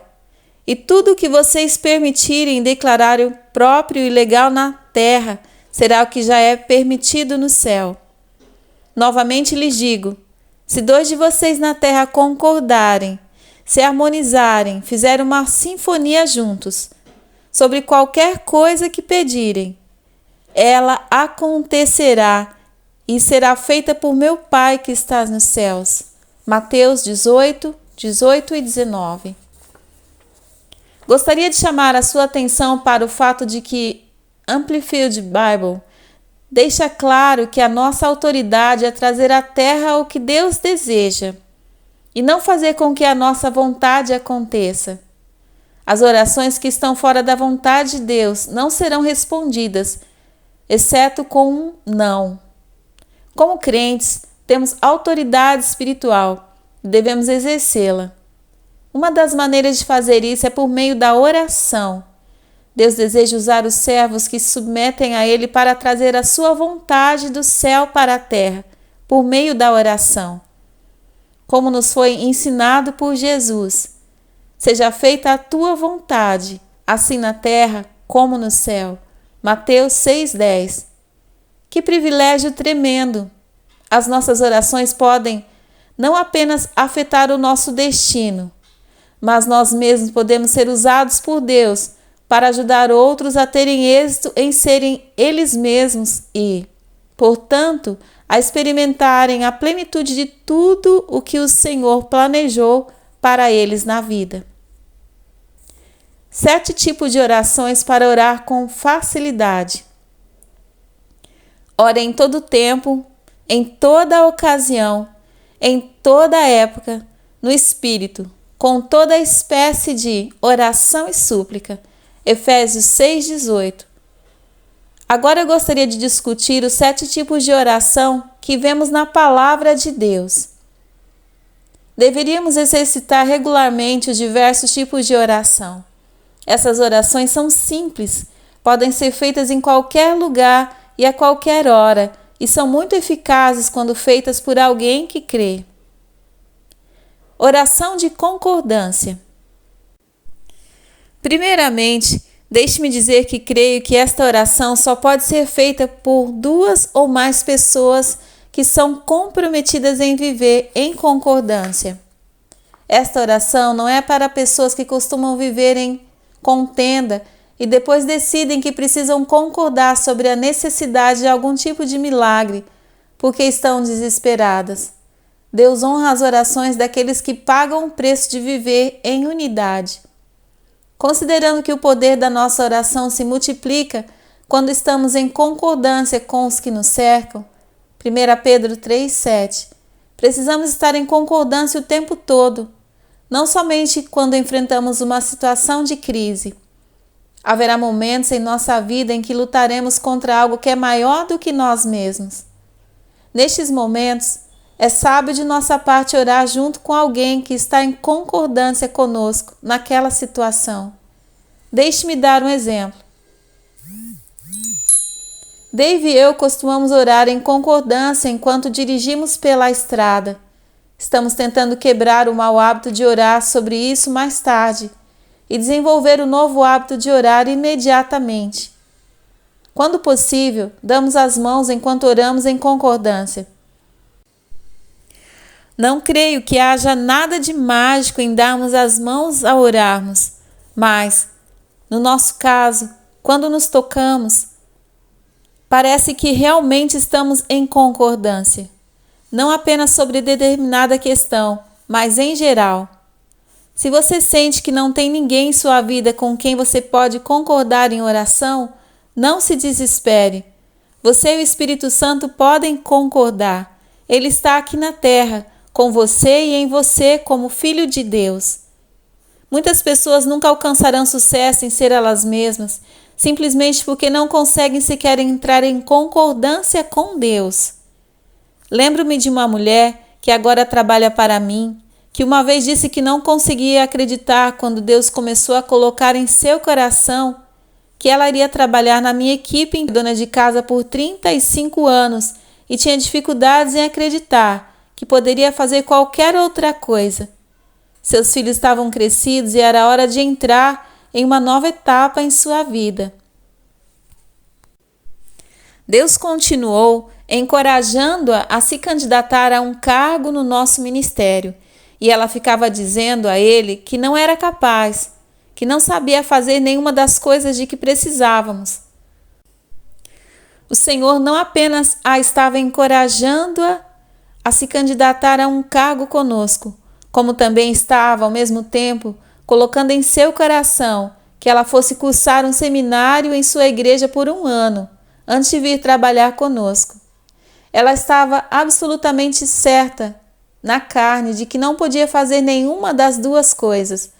E tudo o que vocês permitirem e declararem próprio e legal na terra, será o que já é permitido no céu. Novamente lhes digo, se 2 de vocês na terra concordarem, se harmonizarem, fizerem uma sinfonia juntos, sobre qualquer coisa que pedirem, ela acontecerá e será feita por meu Pai que está nos céus. Mateus 18:18 e 19. Gostaria de chamar a sua atenção para o fato de que Amplified Bible deixa claro que a nossa autoridade é trazer à terra o que Deus deseja e não fazer com que a nossa vontade aconteça. As orações que estão fora da vontade de Deus não serão respondidas, exceto com um não. Como crentes, temos autoridade espiritual e devemos exercê-la. Uma das maneiras de fazer isso é por meio da oração. Deus deseja usar os servos que se submetem a Ele para trazer a sua vontade do céu para a terra, por meio da oração. Como nos foi ensinado por Jesus, seja feita a tua vontade, assim na terra como no céu. Mateus 6:10. Que privilégio tremendo! As nossas orações podem não apenas afetar o nosso destino, mas nós mesmos podemos ser usados por Deus para ajudar outros a terem êxito em serem eles mesmos e, portanto, a experimentarem a plenitude de tudo o que o Senhor planejou para eles na vida. 7 tipos de orações para orar com facilidade. Ore em todo tempo, em toda ocasião, em toda época, no Espírito, com toda espécie de oração e súplica. Efésios 6:18. Agora eu gostaria de discutir os 7 tipos de oração que vemos na Palavra de Deus. Deveríamos exercitar regularmente os diversos tipos de oração. Essas orações são simples, podem ser feitas em qualquer lugar e a qualquer hora, e são muito eficazes quando feitas por alguém que crê. Oração de concordância. Primeiramente, deixe-me dizer que creio que esta oração só pode ser feita por 2 ou mais pessoas que são comprometidas em viver em concordância. Esta oração não é para pessoas que costumam viver em contenda e depois decidem que precisam concordar sobre a necessidade de algum tipo de milagre, porque estão desesperadas. Deus honra as orações daqueles que pagam o preço de viver em unidade. Considerando que o poder da nossa oração se multiplica quando estamos em concordância com os que nos cercam, 1 Pedro 3,7, precisamos estar em concordância o tempo todo, não somente quando enfrentamos uma situação de crise. Haverá momentos em nossa vida em que lutaremos contra algo que é maior do que nós mesmos. Nestes momentos, é sábio de nossa parte orar junto com alguém que está em concordância conosco naquela situação. Deixe-me dar um exemplo. Dave e eu costumamos orar em concordância enquanto dirigimos pela estrada. Estamos tentando quebrar o mau hábito de orar sobre isso mais tarde e desenvolver o novo hábito de orar imediatamente. Quando possível, damos as mãos enquanto oramos em concordância. Não creio que haja nada de mágico em darmos as mãos ao orarmos, mas, no nosso caso, quando nos tocamos, parece que realmente estamos em concordância, não apenas sobre determinada questão, mas em geral. Se você sente que não tem ninguém em sua vida com quem você pode concordar em oração, não se desespere. Você e o Espírito Santo podem concordar. Ele está aqui na terra, com você e em você como Filho de Deus. Muitas pessoas nunca alcançarão sucesso em ser elas mesmas, simplesmente porque não conseguem sequer entrar em concordância com Deus. Lembro-me de uma mulher que agora trabalha para mim, que uma vez disse que não conseguia acreditar quando Deus começou a colocar em seu coração que ela iria trabalhar na minha equipe dona de casa por 35 anos e tinha dificuldades em acreditar que poderia fazer qualquer outra coisa. Seus filhos estavam crescidos e era hora de entrar em uma nova etapa em sua vida. Deus continuou encorajando-a a se candidatar a um cargo no nosso ministério, e ela ficava dizendo a ele que não era capaz, que não sabia fazer nenhuma das coisas de que precisávamos. O Senhor não apenas a estava encorajando-a a se candidatar a um cargo conosco, como também estava, ao mesmo tempo, colocando em seu coração que ela fosse cursar um seminário em sua igreja por 1 ano, antes de vir trabalhar conosco. Ela estava absolutamente certa, na carne, de que não podia fazer nenhuma das duas coisas.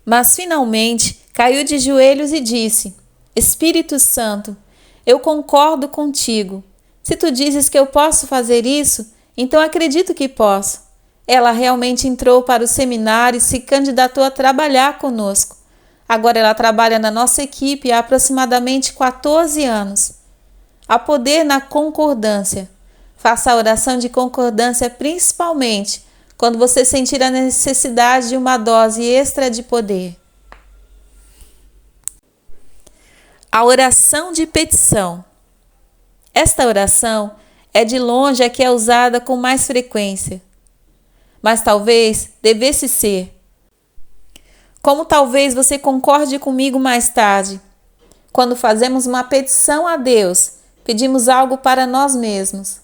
Mas, finalmente, caiu de joelhos e disse: Espírito Santo, eu concordo contigo. Se tu dizes que eu posso fazer isso, então acredito que posso. Ela realmente entrou para o seminário e se candidatou a trabalhar conosco. Agora ela trabalha na nossa equipe há aproximadamente 14 anos. Há poder na concordância. Faça a oração de concordância principalmente quando você sentir a necessidade de uma dose extra de poder. A oração de petição. Esta oração é de longe a que é usada com mais frequência, mas talvez devesse ser. Como talvez você concorde comigo mais tarde, quando fazemos uma petição a Deus, pedimos algo para nós mesmos.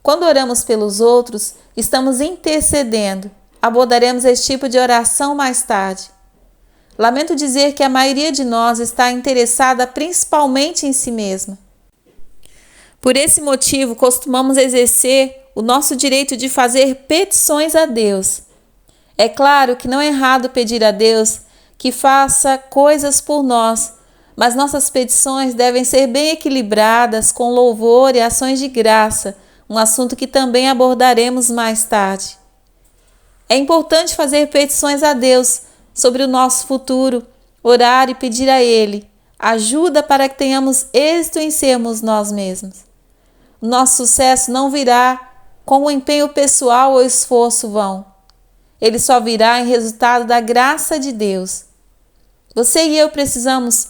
Quando oramos pelos outros, estamos intercedendo. Abordaremos esse tipo de oração mais tarde. Lamento dizer que a maioria de nós está interessada principalmente em si mesma. Por esse motivo, costumamos exercer o nosso direito de fazer petições a Deus. É claro que não é errado pedir a Deus que faça coisas por nós, mas nossas petições devem ser bem equilibradas com louvor e ações de graça, um assunto que também abordaremos mais tarde. É importante fazer petições a Deus sobre o nosso futuro, orar e pedir a Ele ajuda para que tenhamos êxito em sermos nós mesmos. O nosso sucesso não virá com o empenho pessoal ou esforço vão. Ele só virá em resultado da graça de Deus. Você e eu precisamos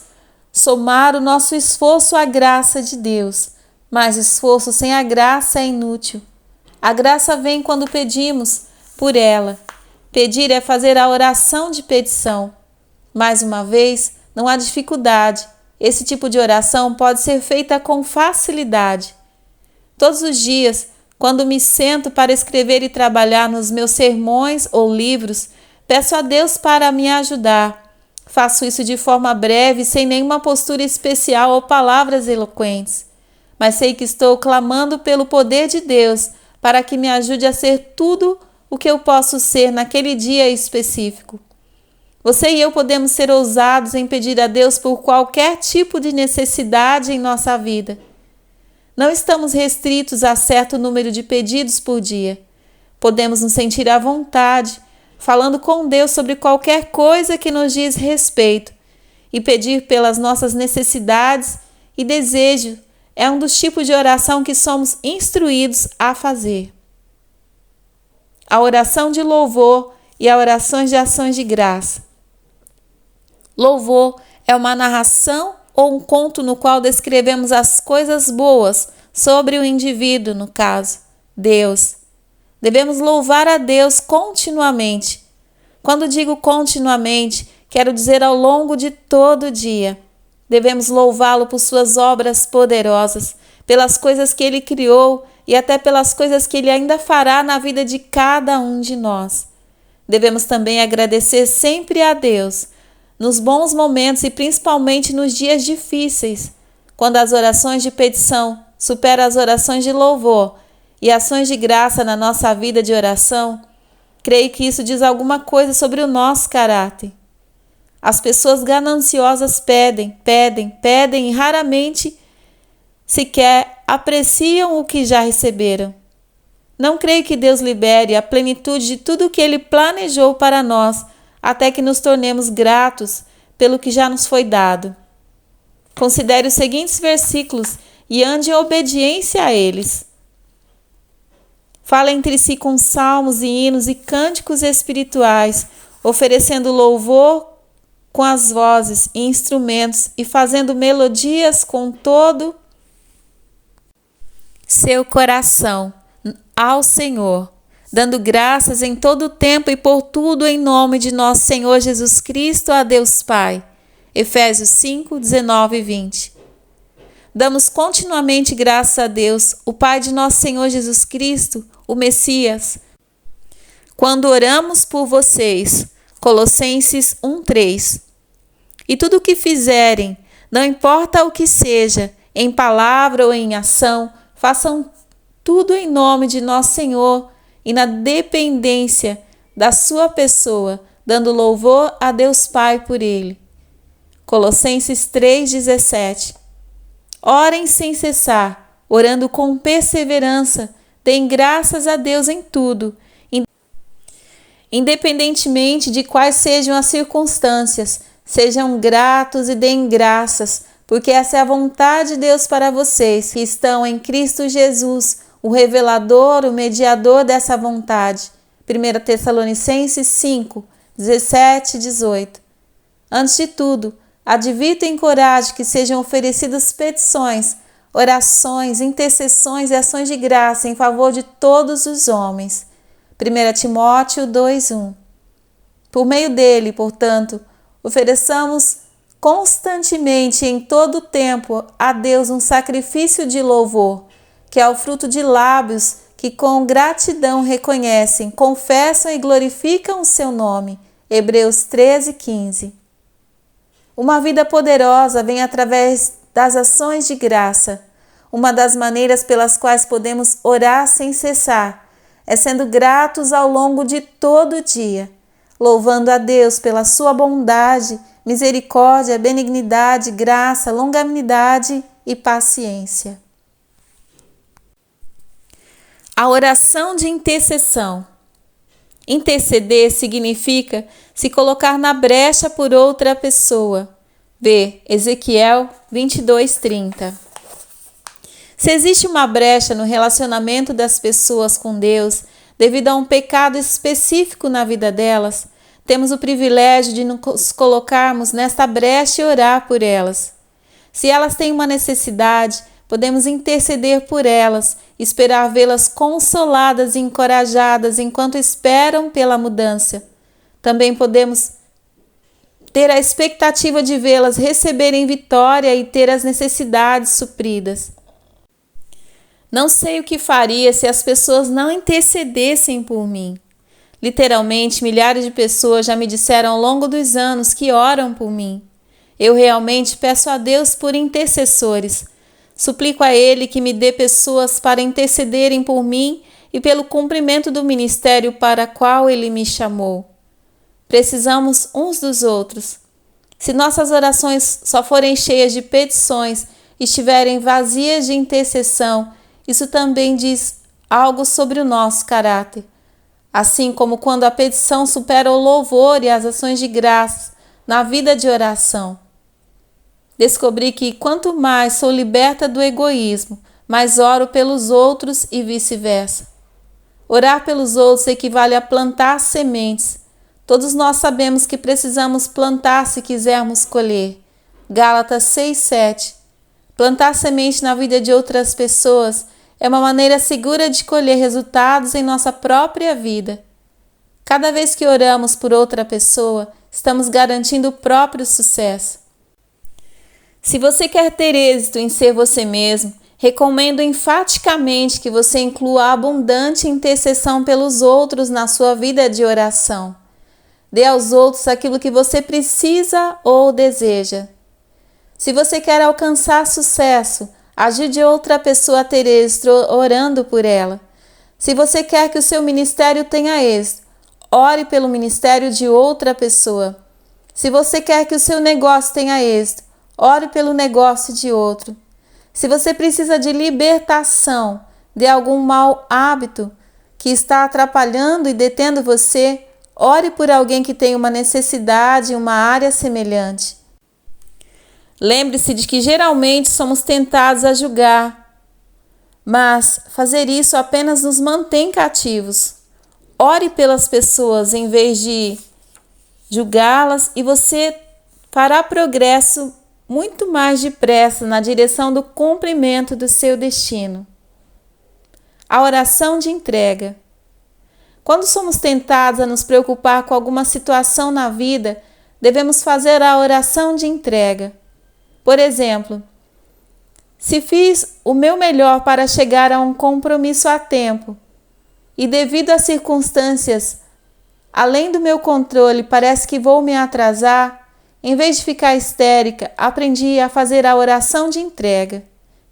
somar o nosso esforço à graça de Deus, mas esforço sem a graça é inútil. A graça vem quando pedimos por ela. Pedir é fazer a oração de petição. Mais uma vez, não há dificuldade. Esse tipo de oração pode ser feita com facilidade. Todos os dias, quando me sento para escrever e trabalhar nos meus sermões ou livros, peço a Deus para me ajudar. Faço isso de forma breve, sem nenhuma postura especial ou palavras eloquentes. Mas sei que estou clamando pelo poder de Deus para que me ajude a ser tudo o que eu posso ser naquele dia específico. Você e eu podemos ser ousados em pedir a Deus por qualquer tipo de necessidade em nossa vida. Não estamos restritos a certo número de pedidos por dia. Podemos nos sentir à vontade, falando com Deus sobre qualquer coisa que nos diz respeito e pedir pelas nossas necessidades e desejos é um dos tipos de oração que somos instruídos a fazer. A oração de louvor e a oração de ações de graça. Louvor é uma narração ou um conto no qual descrevemos as coisas boas sobre o indivíduo, no caso, Deus. Devemos louvar a Deus continuamente. Quando digo continuamente, quero dizer ao longo de todo o dia. Devemos louvá-lo por suas obras poderosas, pelas coisas que ele criou e até pelas coisas que ele ainda fará na vida de cada um de nós. Devemos também agradecer sempre a Deus, nos bons momentos e principalmente nos dias difíceis, quando as orações de petição superam as orações de louvor e ações de graça na nossa vida de oração. Creio que isso diz alguma coisa sobre o nosso caráter. As pessoas gananciosas pedem e raramente sequer apreciam o que já receberam. Não creio que Deus libere a plenitude de tudo o que Ele planejou para nós, até que nos tornemos gratos pelo que já nos foi dado. Considere os seguintes versículos e ande em obediência a eles. Fala entre si com salmos e hinos e cânticos espirituais, oferecendo louvor com as vozes e instrumentos e fazendo melodias com todo seu coração ao Senhor, dando graças em todo o tempo e por tudo em nome de nosso Senhor Jesus Cristo, a Deus Pai. Efésios 5, 19 e 20. Damos continuamente graças a Deus, o Pai de nosso Senhor Jesus Cristo, o Messias, quando oramos por vocês. Colossenses 1:3. E tudo o que fizerem, não importa o que seja, em palavra ou em ação, façam tudo em nome de nosso Senhor e na dependência da sua pessoa, dando louvor a Deus Pai por ele. Colossenses 3:17. Orem sem cessar, orando com perseverança, deem graças a Deus em tudo, independentemente de quais sejam as circunstâncias. Sejam gratos e deem graças, porque essa é a vontade de Deus para vocês, que estão em Cristo Jesus, o revelador, o mediador dessa vontade. 1 Tessalonicenses 5, 17 e 18. Antes de tudo, advirto e encorajo que sejam oferecidas petições, orações, intercessões e ações de graça em favor de todos os homens. 1 Timóteo 2:1. Por meio dele, portanto, ofereçamos constantemente em todo o tempo a Deus um sacrifício de louvor, que é o fruto de lábios que com gratidão reconhecem, confessam e glorificam o seu nome. Hebreus 13:15. Uma vida poderosa vem através das ações de graça. Uma das maneiras pelas quais podemos orar sem cessar é sendo gratos ao longo de todo o dia, louvando a Deus pela sua bondade, misericórdia, benignidade, graça, longanimidade e paciência. A oração de intercessão. Interceder significa se colocar na brecha por outra pessoa. Vê Ezequiel 22:30. Se existe uma brecha no relacionamento das pessoas com Deus, devido a um pecado específico na vida delas, temos o privilégio de nos colocarmos nesta brecha e orar por elas. Se elas têm uma necessidade, podemos interceder por elas, esperar vê-las consoladas e encorajadas enquanto esperam pela mudança. Também podemos ter a expectativa de vê-las receberem vitória e ter as necessidades supridas. Não sei o que faria se as pessoas não intercedessem por mim. Literalmente, milhares de pessoas já me disseram ao longo dos anos que oram por mim. Eu realmente peço a Deus por intercessores. Suplico a Ele que me dê pessoas para intercederem por mim e pelo cumprimento do ministério para qual Ele me chamou. Precisamos uns dos outros. Se nossas orações só forem cheias de petições e estiverem vazias de intercessão, isso também diz algo sobre o nosso caráter. Assim como quando a petição supera o louvor e as ações de graças na vida de oração. Descobri que quanto mais sou liberta do egoísmo, mais oro pelos outros e vice-versa. Orar pelos outros equivale a plantar sementes. Todos nós sabemos que precisamos plantar se quisermos colher. Gálatas 6:7. Plantar semente na vida de outras pessoas é uma maneira segura de colher resultados em nossa própria vida. Cada vez que oramos por outra pessoa, estamos garantindo o próprio sucesso. Se você quer ter êxito em ser você mesmo, recomendo enfaticamente que você inclua a abundante intercessão pelos outros na sua vida de oração. Dê aos outros aquilo que você precisa ou deseja. Se você quer alcançar sucesso, ajude outra pessoa a ter êxito orando por ela. Se você quer que o seu ministério tenha êxito, ore pelo ministério de outra pessoa. Se você quer que o seu negócio tenha êxito, ore pelo negócio de outro. Se você precisa de libertação de algum mau hábito que está atrapalhando e detendo você, ore por alguém que tem uma necessidade em uma área semelhante. Lembre-se de que geralmente somos tentados a julgar, mas fazer isso apenas nos mantém cativos. Ore pelas pessoas em vez de julgá-las e você fará progresso muito mais depressa na direção do cumprimento do seu destino. A oração de entrega. Quando somos tentados a nos preocupar com alguma situação na vida, devemos fazer a oração de entrega. Por exemplo, se fiz o meu melhor para chegar a um compromisso a tempo e devido às circunstâncias, além do meu controle, parece que vou me atrasar, em vez de ficar histérica, aprendi a fazer a oração de entrega.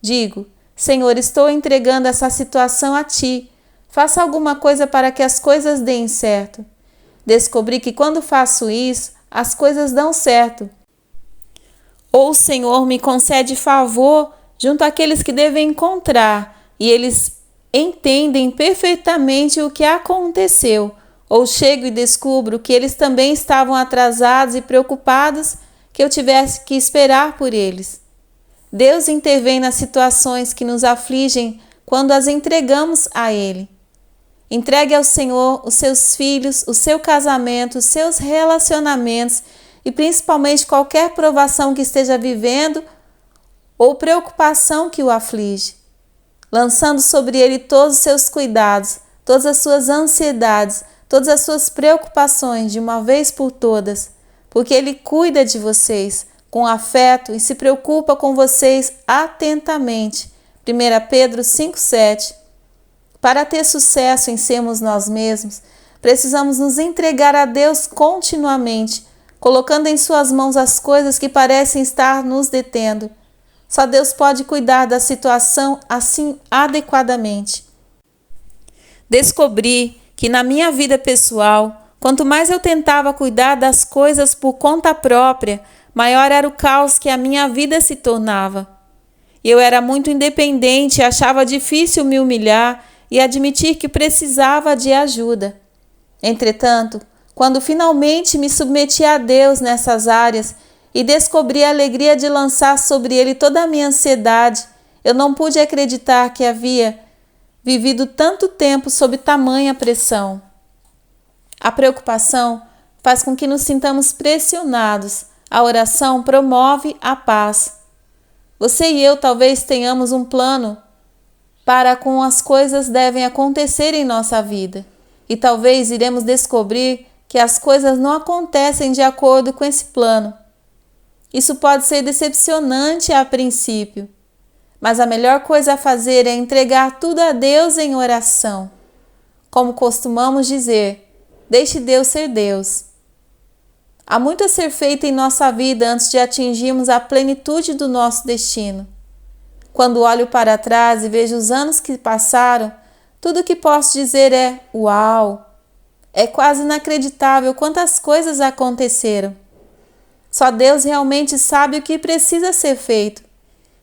Digo, Senhor, estou entregando essa situação a Ti. Faça alguma coisa para que as coisas deem certo. Descobri que quando faço isso, as coisas dão certo. Ou o Senhor me concede favor junto àqueles que devem encontrar, e eles entendem perfeitamente o que aconteceu. Ou chego e descubro que eles também estavam atrasados e preocupados que eu tivesse que esperar por eles. Deus intervém nas situações que nos afligem quando as entregamos a Ele. Entregue ao Senhor os seus filhos, o seu casamento, os seus relacionamentos e principalmente qualquer provação que esteja vivendo ou preocupação que o aflige, lançando sobre Ele todos os seus cuidados, todas as suas ansiedades, todas as suas preocupações de uma vez por todas, porque Ele cuida de vocês com afeto e se preocupa com vocês atentamente. 1 Pedro 5,7. Para ter sucesso em sermos nós mesmos, precisamos nos entregar a Deus continuamente, colocando em suas mãos as coisas que parecem estar nos detendo. Só Deus pode cuidar da situação assim adequadamente. Descobri que na minha vida pessoal, quanto mais eu tentava cuidar das coisas por conta própria, maior era o caos que a minha vida se tornava. Eu era muito independente e achava difícil me humilhar e admitir que precisava de ajuda. Entretanto, quando finalmente me submeti a Deus nessas áreas e descobri a alegria de lançar sobre Ele toda a minha ansiedade, eu não pude acreditar que havia vivido tanto tempo sob tamanha pressão. A preocupação faz com que nos sintamos pressionados. A oração promove a paz. Você e eu talvez tenhamos um plano para como as coisas devem acontecer em nossa vida. E talvez iremos descobrir que as coisas não acontecem de acordo com esse plano. Isso pode ser decepcionante a princípio, mas a melhor coisa a fazer é entregar tudo a Deus em oração. Como costumamos dizer, deixe Deus ser Deus. Há muito a ser feito em nossa vida antes de atingirmos a plenitude do nosso destino. Quando olho para trás e vejo os anos que passaram, tudo o que posso dizer é uau! É quase inacreditável quantas coisas aconteceram. Só Deus realmente sabe o que precisa ser feito,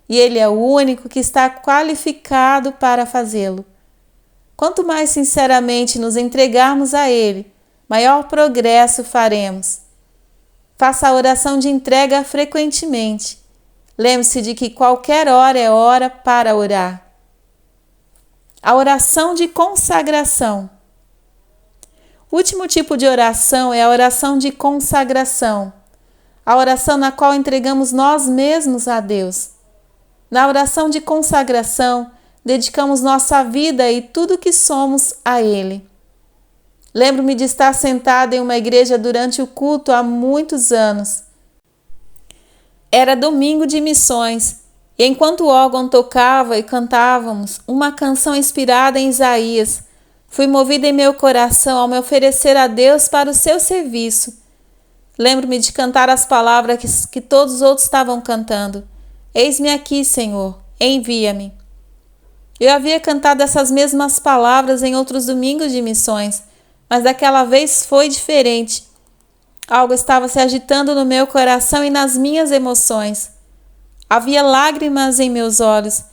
e Ele é o único que está qualificado para fazê-lo. Quanto mais sinceramente nos entregarmos a Ele, maior progresso faremos. Faça a oração de entrega frequentemente. Lembre-se de que qualquer hora é hora para orar. A oração de consagração. O último tipo de oração é a oração de consagração, a oração na qual entregamos nós mesmos a Deus. Na oração de consagração, dedicamos nossa vida e tudo o que somos a Ele. Lembro-me de estar sentada em uma igreja durante o culto há muitos anos. Era domingo de missões, e enquanto o órgão tocava e cantávamos uma canção inspirada em Isaías, fui movida em meu coração ao me oferecer a Deus para o seu serviço. Lembro-me de cantar as palavras que todos os outros estavam cantando. Eis-me aqui, Senhor, envia-me. Eu havia cantado essas mesmas palavras em outros domingos de missões, mas daquela vez foi diferente. Algo estava se agitando no meu coração e nas minhas emoções. Havia lágrimas em meus olhos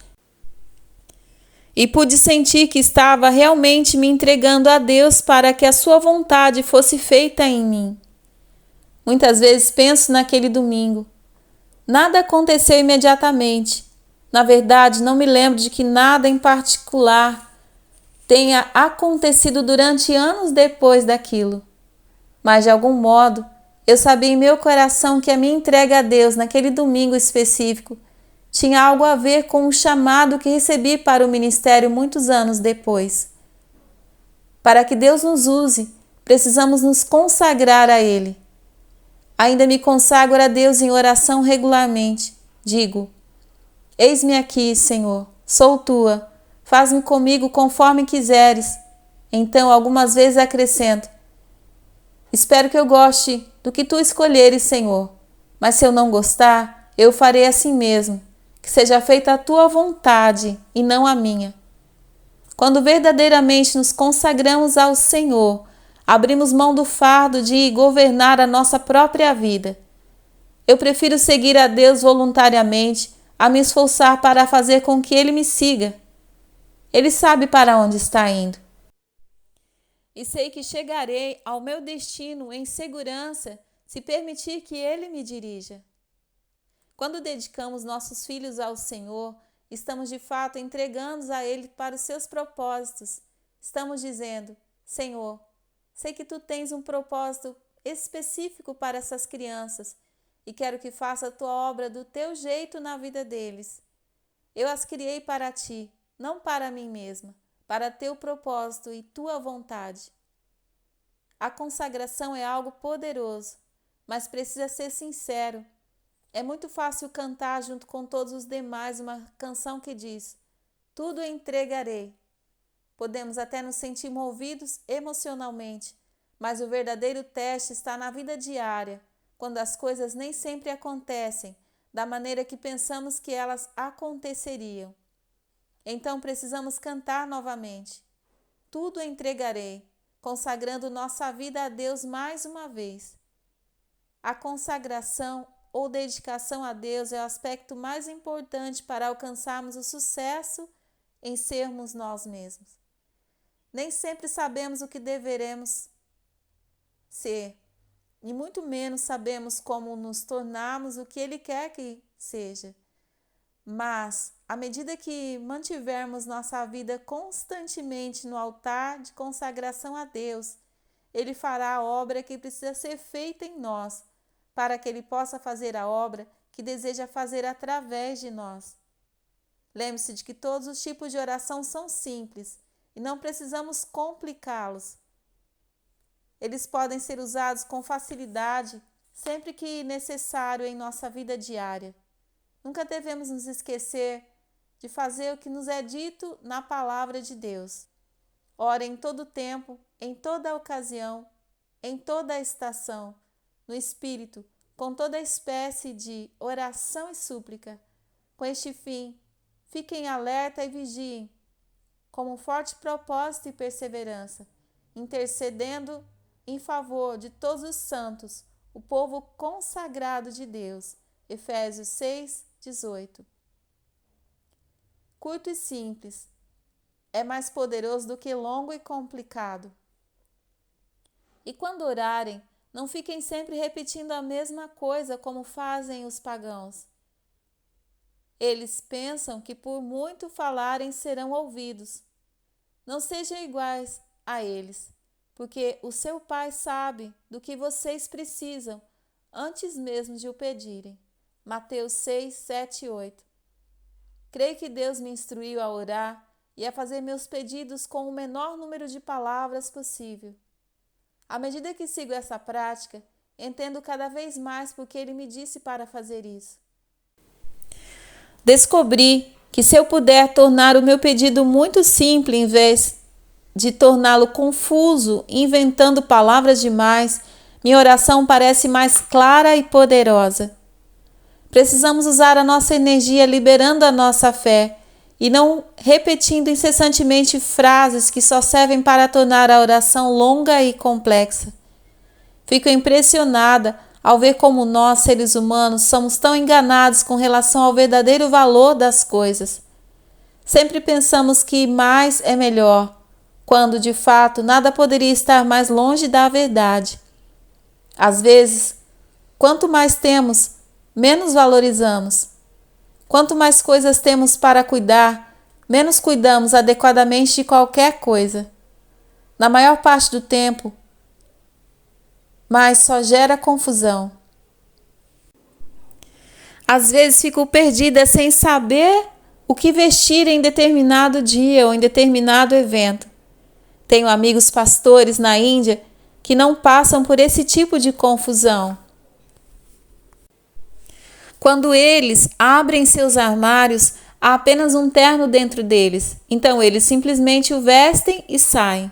e pude sentir que estava realmente me entregando a Deus para que a sua vontade fosse feita em mim. Muitas vezes penso naquele domingo. Nada aconteceu imediatamente. Na verdade, não me lembro de que nada em particular tenha acontecido durante anos depois daquilo. Mas, de algum modo, eu sabia em meu coração que a minha entrega a Deus naquele domingo específico tinha algo a ver com o chamado que recebi para o ministério muitos anos depois. Para que Deus nos use, precisamos nos consagrar a Ele. Ainda me consagro a Deus em oração regularmente. Digo, eis-me aqui, Senhor, sou tua, faz-me comigo conforme quiseres. Então, algumas vezes acrescento, espero que eu goste do que tu escolheres, Senhor, mas se eu não gostar, eu farei assim mesmo, que seja feita a tua vontade e não a minha. Quando verdadeiramente nos consagramos ao Senhor, abrimos mão do fardo de governar a nossa própria vida. Eu prefiro seguir a Deus voluntariamente a me esforçar para fazer com que Ele me siga. Ele sabe para onde está indo. E sei que chegarei ao meu destino em segurança se permitir que Ele me dirija. Quando dedicamos nossos filhos ao Senhor, estamos de fato entregando a Ele para os seus propósitos. Estamos dizendo, Senhor, sei que Tu tens um propósito específico para essas crianças e quero que faça a Tua obra do Teu jeito na vida deles. Eu as criei para Ti, não para mim mesma, para Teu propósito e Tua vontade. A consagração é algo poderoso, mas precisa ser sincero. É muito fácil cantar junto com todos os demais uma canção que diz, tudo entregarei. Podemos até nos sentir movidos emocionalmente, mas o verdadeiro teste está na vida diária, quando as coisas nem sempre acontecem da maneira que pensamos que elas aconteceriam. Então precisamos cantar novamente. Tudo entregarei, consagrando nossa vida a Deus mais uma vez. A consagração ou dedicação a Deus é o aspecto mais importante para alcançarmos o sucesso em sermos nós mesmos. Nem sempre sabemos o que deveremos ser, e muito menos sabemos como nos tornarmos o que Ele quer que seja. Mas, à medida que mantivermos nossa vida constantemente no altar de consagração a Deus, Ele fará a obra que precisa ser feita em nós, para que Ele possa fazer a obra que deseja fazer através de nós. Lembre-se de que todos os tipos de oração são simples e não precisamos complicá-los. Eles podem ser usados com facilidade sempre que necessário em nossa vida diária. Nunca devemos nos esquecer de fazer o que nos é dito na palavra de Deus. Ora em todo tempo, em toda ocasião, em toda estação, no Espírito, com toda espécie de oração e súplica. Com este fim, fiquem alerta e vigiem, com um forte propósito e perseverança, intercedendo em favor de todos os santos, o povo consagrado de Deus. Efésios 6, 18. Curto e simples é mais poderoso do que longo e complicado. E quando orarem, não fiquem sempre repetindo a mesma coisa como fazem os pagãos. Eles pensam que por muito falarem serão ouvidos. Não sejam iguais a eles, porque o seu Pai sabe do que vocês precisam antes mesmo de o pedirem. Mateus 6, 7 e 8. Creio que Deus me instruiu a orar e a fazer meus pedidos com o menor número de palavras possível. À medida que sigo essa prática, entendo cada vez mais porque Ele me disse para fazer isso. Descobri que se eu puder tornar o meu pedido muito simples em vez de torná-lo confuso, inventando palavras demais, minha oração parece mais clara e poderosa. Precisamos usar a nossa energia liberando a nossa fé e não repetindo incessantemente frases que só servem para tornar a oração longa e complexa. Fico impressionada ao ver como nós, seres humanos, somos tão enganados com relação ao verdadeiro valor das coisas. Sempre pensamos que mais é melhor, quando, de fato, nada poderia estar mais longe da verdade. Às vezes, quanto mais temos, menos valorizamos. Quanto mais coisas temos para cuidar, menos cuidamos adequadamente de qualquer coisa. Na maior parte do tempo, mas só gera confusão. Às vezes fico perdida sem saber o que vestir em determinado dia ou em determinado evento. Tenho amigos pastores na Índia que não passam por esse tipo de confusão. Quando eles abrem seus armários, há apenas um terno dentro deles, então eles simplesmente o vestem e saem.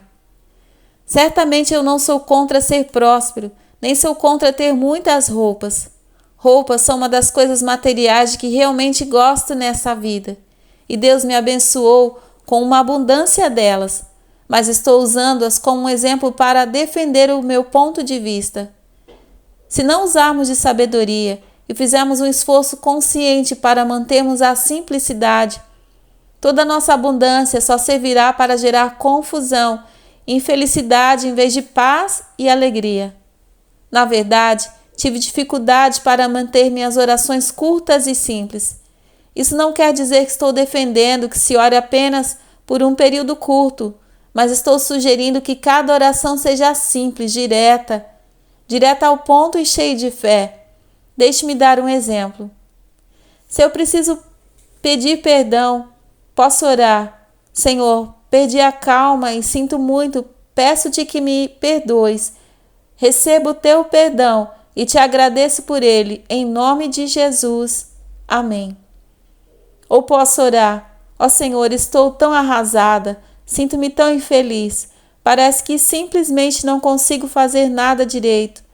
Certamente eu não sou contra ser próspero, nem sou contra ter muitas roupas. Roupas são uma das coisas materiais de que realmente gosto nessa vida, e Deus me abençoou com uma abundância delas, mas estou usando-as como um exemplo para defender o meu ponto de vista. Se não usarmos de sabedoria e fizermos um esforço consciente para mantermos a simplicidade, toda a nossa abundância só servirá para gerar confusão e infelicidade em vez de paz e alegria. Na verdade, tive dificuldade para manter minhas orações curtas e simples. Isso não quer dizer que estou defendendo que se ore apenas por um período curto, mas estou sugerindo que cada oração seja simples, direta ao ponto e cheia de fé. Deixe-me dar um exemplo. Se eu preciso pedir perdão, posso orar: Senhor, perdi a calma e sinto muito, peço-te que me perdoes. Recebo o teu perdão e te agradeço por ele, em nome de Jesus. Amém. Ou posso orar: ó Senhor, estou tão arrasada, sinto-me tão infeliz, parece que simplesmente não consigo fazer nada direito.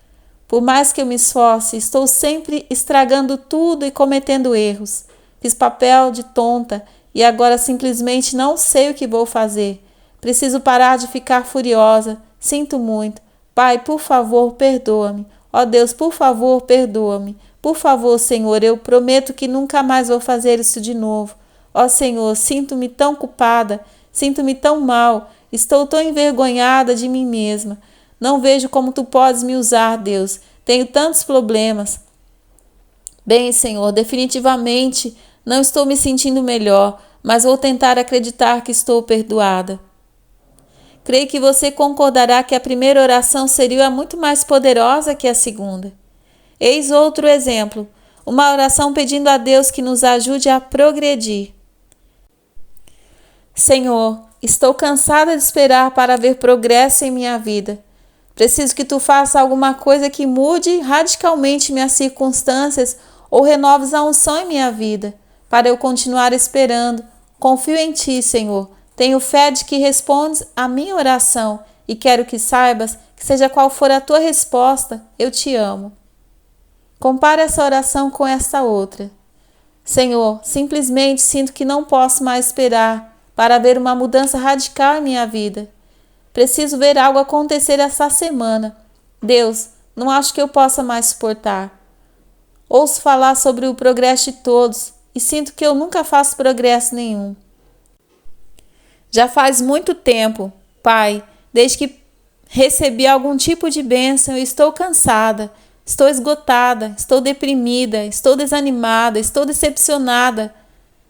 Por mais que eu me esforce, estou sempre estragando tudo e cometendo erros. Fiz papel de tonta e agora simplesmente não sei o que vou fazer. Preciso parar de ficar furiosa. Sinto muito. Pai, por favor, perdoa-me. Ó Deus, por favor, perdoa-me. Por favor, Senhor, eu prometo que nunca mais vou fazer isso de novo. Ó Senhor, sinto-me tão culpada, sinto-me tão mal, estou tão envergonhada de mim mesma. Não vejo como tu podes me usar, Deus. Tenho tantos problemas. Bem, Senhor, definitivamente não estou me sentindo melhor, mas vou tentar acreditar que estou perdoada. Creio que você concordará que a primeira oração seria muito mais poderosa que a segunda. Eis outro exemplo, uma oração pedindo a Deus que nos ajude a progredir. Senhor, estou cansada de esperar para ver progresso em minha vida. Preciso que tu faça alguma coisa que mude radicalmente minhas circunstâncias ou renoves a unção em minha vida, para eu continuar esperando. Confio em ti, Senhor. Tenho fé de que respondes a minha oração e quero que saibas que, seja qual for a tua resposta, eu te amo. Compara essa oração com esta outra. Senhor, simplesmente sinto que não posso mais esperar para ver uma mudança radical em minha vida. Preciso ver algo acontecer esta semana. Deus, não acho que eu possa mais suportar. Ouço falar sobre o progresso de todos e sinto que eu nunca faço progresso nenhum. Já faz muito tempo, Pai, desde que recebi algum tipo de bênção, eu estou cansada, estou esgotada, estou deprimida, estou desanimada, estou decepcionada.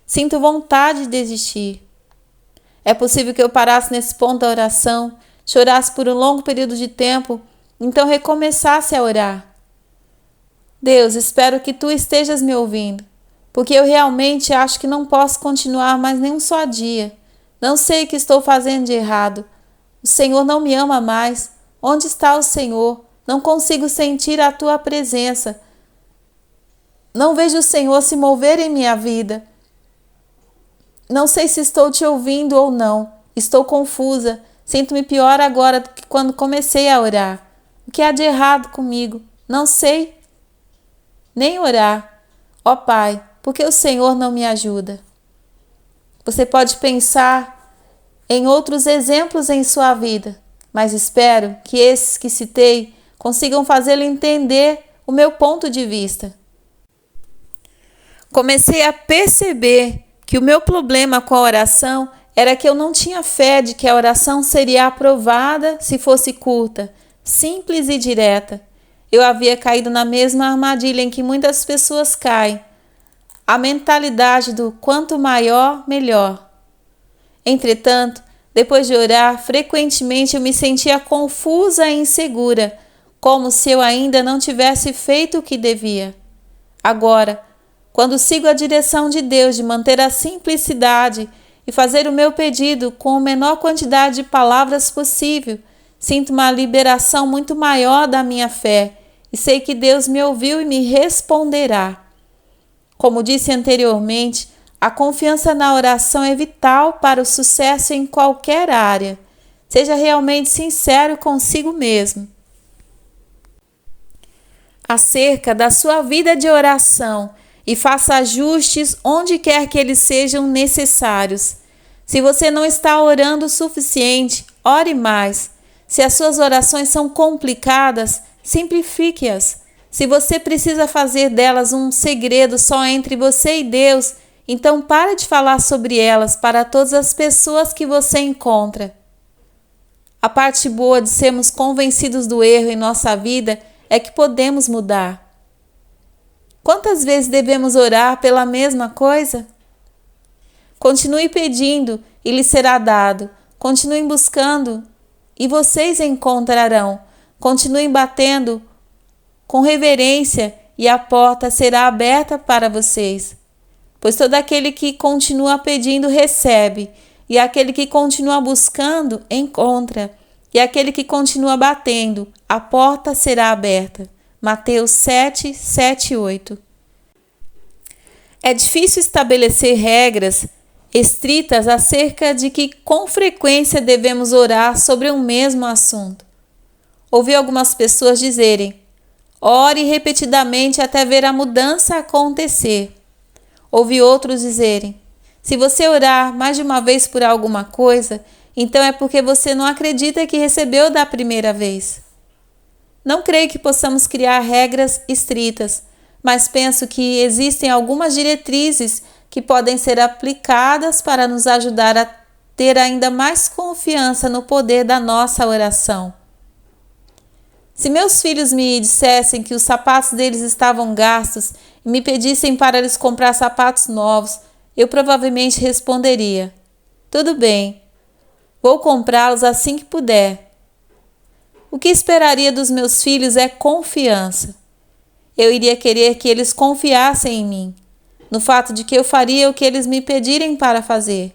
Sinto vontade de desistir. É possível que eu parasse nesse ponto da oração, chorasse por um longo período de tempo, então recomeçasse a orar. Deus, espero que tu estejas me ouvindo, porque eu realmente acho que não posso continuar mais nem um só dia. Não sei o que estou fazendo de errado. O Senhor não me ama mais. Onde está o Senhor? Não consigo sentir a tua presença. Não vejo o Senhor se mover em minha vida. Não sei se estou te ouvindo ou não. Estou confusa. Sinto-me pior agora do que quando comecei a orar. O que há de errado comigo? Não sei nem orar. Ó Pai, por que o Senhor não me ajuda? Você pode pensar em outros exemplos em sua vida, mas espero que esses que citei consigam fazê-lo entender o meu ponto de vista. Comecei a perceber que o meu problema com a oração era que eu não tinha fé de que a oração seria aprovada se fosse curta, simples e direta. Eu havia caído na mesma armadilha em que muitas pessoas caem, a mentalidade do quanto maior, melhor. Entretanto, depois de orar, frequentemente eu me sentia confusa e insegura, como se eu ainda não tivesse feito o que devia. Agora, quando sigo a direção de Deus de manter a simplicidade e fazer o meu pedido com a menor quantidade de palavras possível, sinto uma liberação muito maior da minha fé e sei que Deus me ouviu e me responderá. Como disse anteriormente, a confiança na oração é vital para o sucesso em qualquer área. Seja realmente sincero consigo mesmo acerca da sua vida de oração e faça ajustes onde quer que eles sejam necessários. Se você não está orando o suficiente, ore mais. Se as suas orações são complicadas, simplifique-as. Se você precisa fazer delas um segredo só entre você e Deus, então pare de falar sobre elas para todas as pessoas que você encontra. A parte boa de sermos convencidos do erro em nossa vida é que podemos mudar. Quantas vezes devemos orar pela mesma coisa? Continue pedindo e lhe será dado. Continuem buscando e vocês encontrarão. Continuem batendo com reverência e a porta será aberta para vocês. Pois todo aquele que continua pedindo recebe, e aquele que continua buscando encontra, e aquele que continua batendo, a porta será aberta. Mateus 7, 7 e 8. É difícil estabelecer regras estritas acerca de que com frequência devemos orar sobre um mesmo assunto. Ouvi algumas pessoas dizerem: ore repetidamente até ver a mudança acontecer. Ouvi outros dizerem: se você orar mais de uma vez por alguma coisa, então é porque você não acredita que recebeu da primeira vez. Não creio que possamos criar regras estritas, mas penso que existem algumas diretrizes que podem ser aplicadas para nos ajudar a ter ainda mais confiança no poder da nossa oração. Se meus filhos me dissessem que os sapatos deles estavam gastos e me pedissem para lhes comprar sapatos novos, eu provavelmente responderia: tudo bem, vou comprá-los assim que puder. O que esperaria dos meus filhos é confiança. Eu iria querer que eles confiassem em mim, no fato de que eu faria o que eles me pedirem para fazer.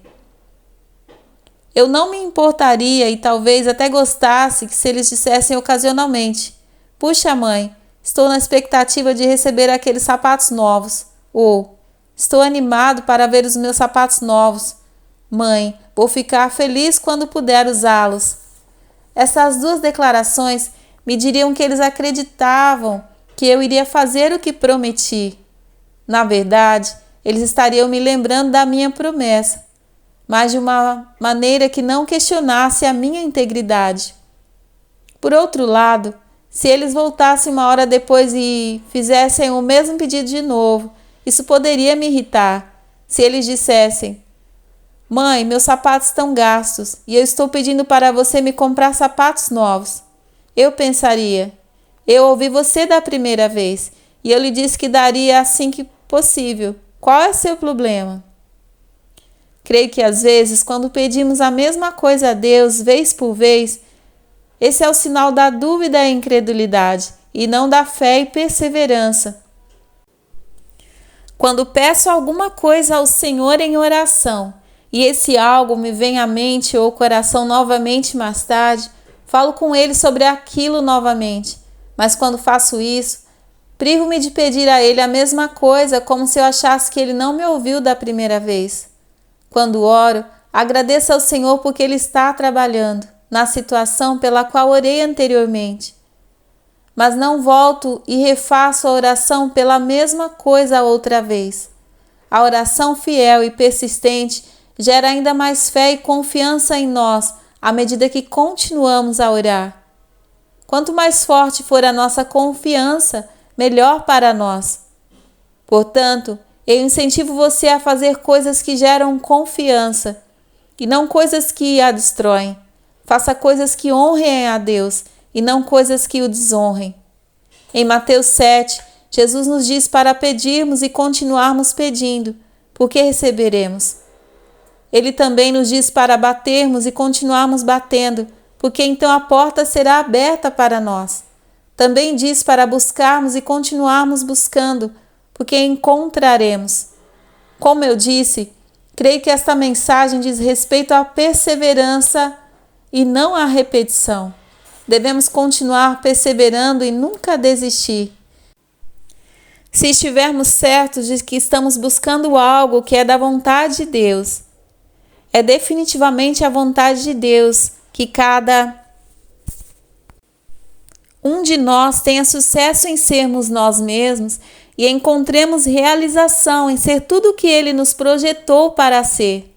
Eu não me importaria e talvez até gostasse que se eles dissessem ocasionalmente: puxa, mãe, estou na expectativa de receber aqueles sapatos novos. Ou, estou animado para ver os meus sapatos novos. Mãe, vou ficar feliz quando puder usá-los. Essas duas declarações me diriam que eles acreditavam que eu iria fazer o que prometi. Na verdade, eles estariam me lembrando da minha promessa, mas de uma maneira que não questionasse a minha integridade. Por outro lado, se eles voltassem uma hora depois e fizessem o mesmo pedido de novo, isso poderia me irritar. Se eles dissessem: mãe, meus sapatos estão gastos e eu estou pedindo para você me comprar sapatos novos, eu pensaria: eu ouvi você da primeira vez e eu lhe disse que daria assim que possível. Qual é o seu problema? Creio que às vezes, quando pedimos a mesma coisa a Deus, vez por vez, esse é o sinal da dúvida e incredulidade, e não da fé e perseverança. Quando peço alguma coisa ao Senhor em oração, e esse algo me vem à mente ou ao coração novamente mais tarde, falo com Ele sobre aquilo novamente. Mas quando faço isso, privo-me de pedir a Ele a mesma coisa, como se eu achasse que Ele não me ouviu da primeira vez. Quando oro, agradeço ao Senhor porque Ele está trabalhando na situação pela qual orei anteriormente. Mas não volto e refaço a oração pela mesma coisa outra vez. A oração fiel e persistente gera ainda mais fé e confiança em nós à medida que continuamos a orar. Quanto mais forte for a nossa confiança, melhor para nós. Portanto, eu incentivo você a fazer coisas que geram confiança e não coisas que a destroem. Faça coisas que honrem a Deus e não coisas que o desonrem. Em Mateus 7, Jesus nos diz para pedirmos e continuarmos pedindo, porque receberemos. Ele também nos diz para batermos e continuarmos batendo, porque então a porta será aberta para nós. Também diz para buscarmos e continuarmos buscando, porque encontraremos. Como eu disse, creio que esta mensagem diz respeito à perseverança e não à repetição. Devemos continuar perseverando e nunca desistir. Se estivermos certos de que estamos buscando algo que é da vontade de Deus, é definitivamente a vontade de Deus que cada um de nós tenha sucesso em sermos nós mesmos e encontremos realização em ser tudo o que Ele nos projetou para ser.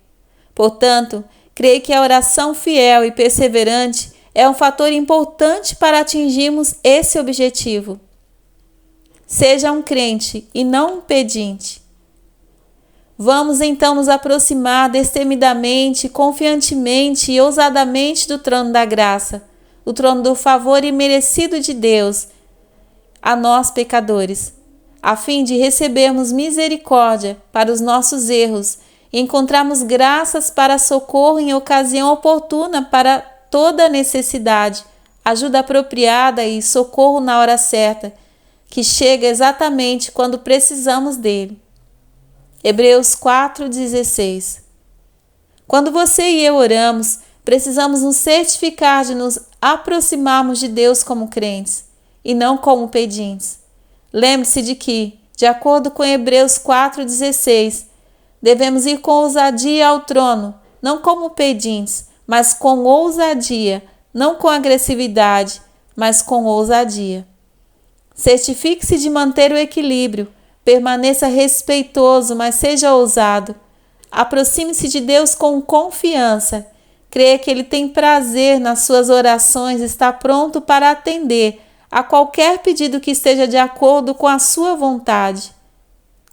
Portanto, creio que a oração fiel e perseverante é um fator importante para atingirmos esse objetivo. Seja um crente e não um pedinte. Vamos então nos aproximar destemidamente, confiantemente e ousadamente do trono da graça, o trono do favor imerecido de Deus, a nós pecadores, a fim de recebermos misericórdia para os nossos erros e encontrarmos graças para socorro em ocasião oportuna para toda necessidade, ajuda apropriada e socorro na hora certa, que chega exatamente quando precisamos dele. Hebreus 4,16. Quando você e eu oramos, precisamos nos certificar de nos aproximarmos de Deus como crentes e não como pedintes. Lembre-se de que, de acordo com Hebreus 4,16, devemos ir com ousadia ao trono, não como pedintes, mas com ousadia, não com agressividade, mas com ousadia. Certifique-se de manter o equilíbrio, permaneça respeitoso, mas seja ousado. Aproxime-se de Deus com confiança. Creia que Ele tem prazer nas suas orações e está pronto para atender a qualquer pedido que esteja de acordo com a sua vontade.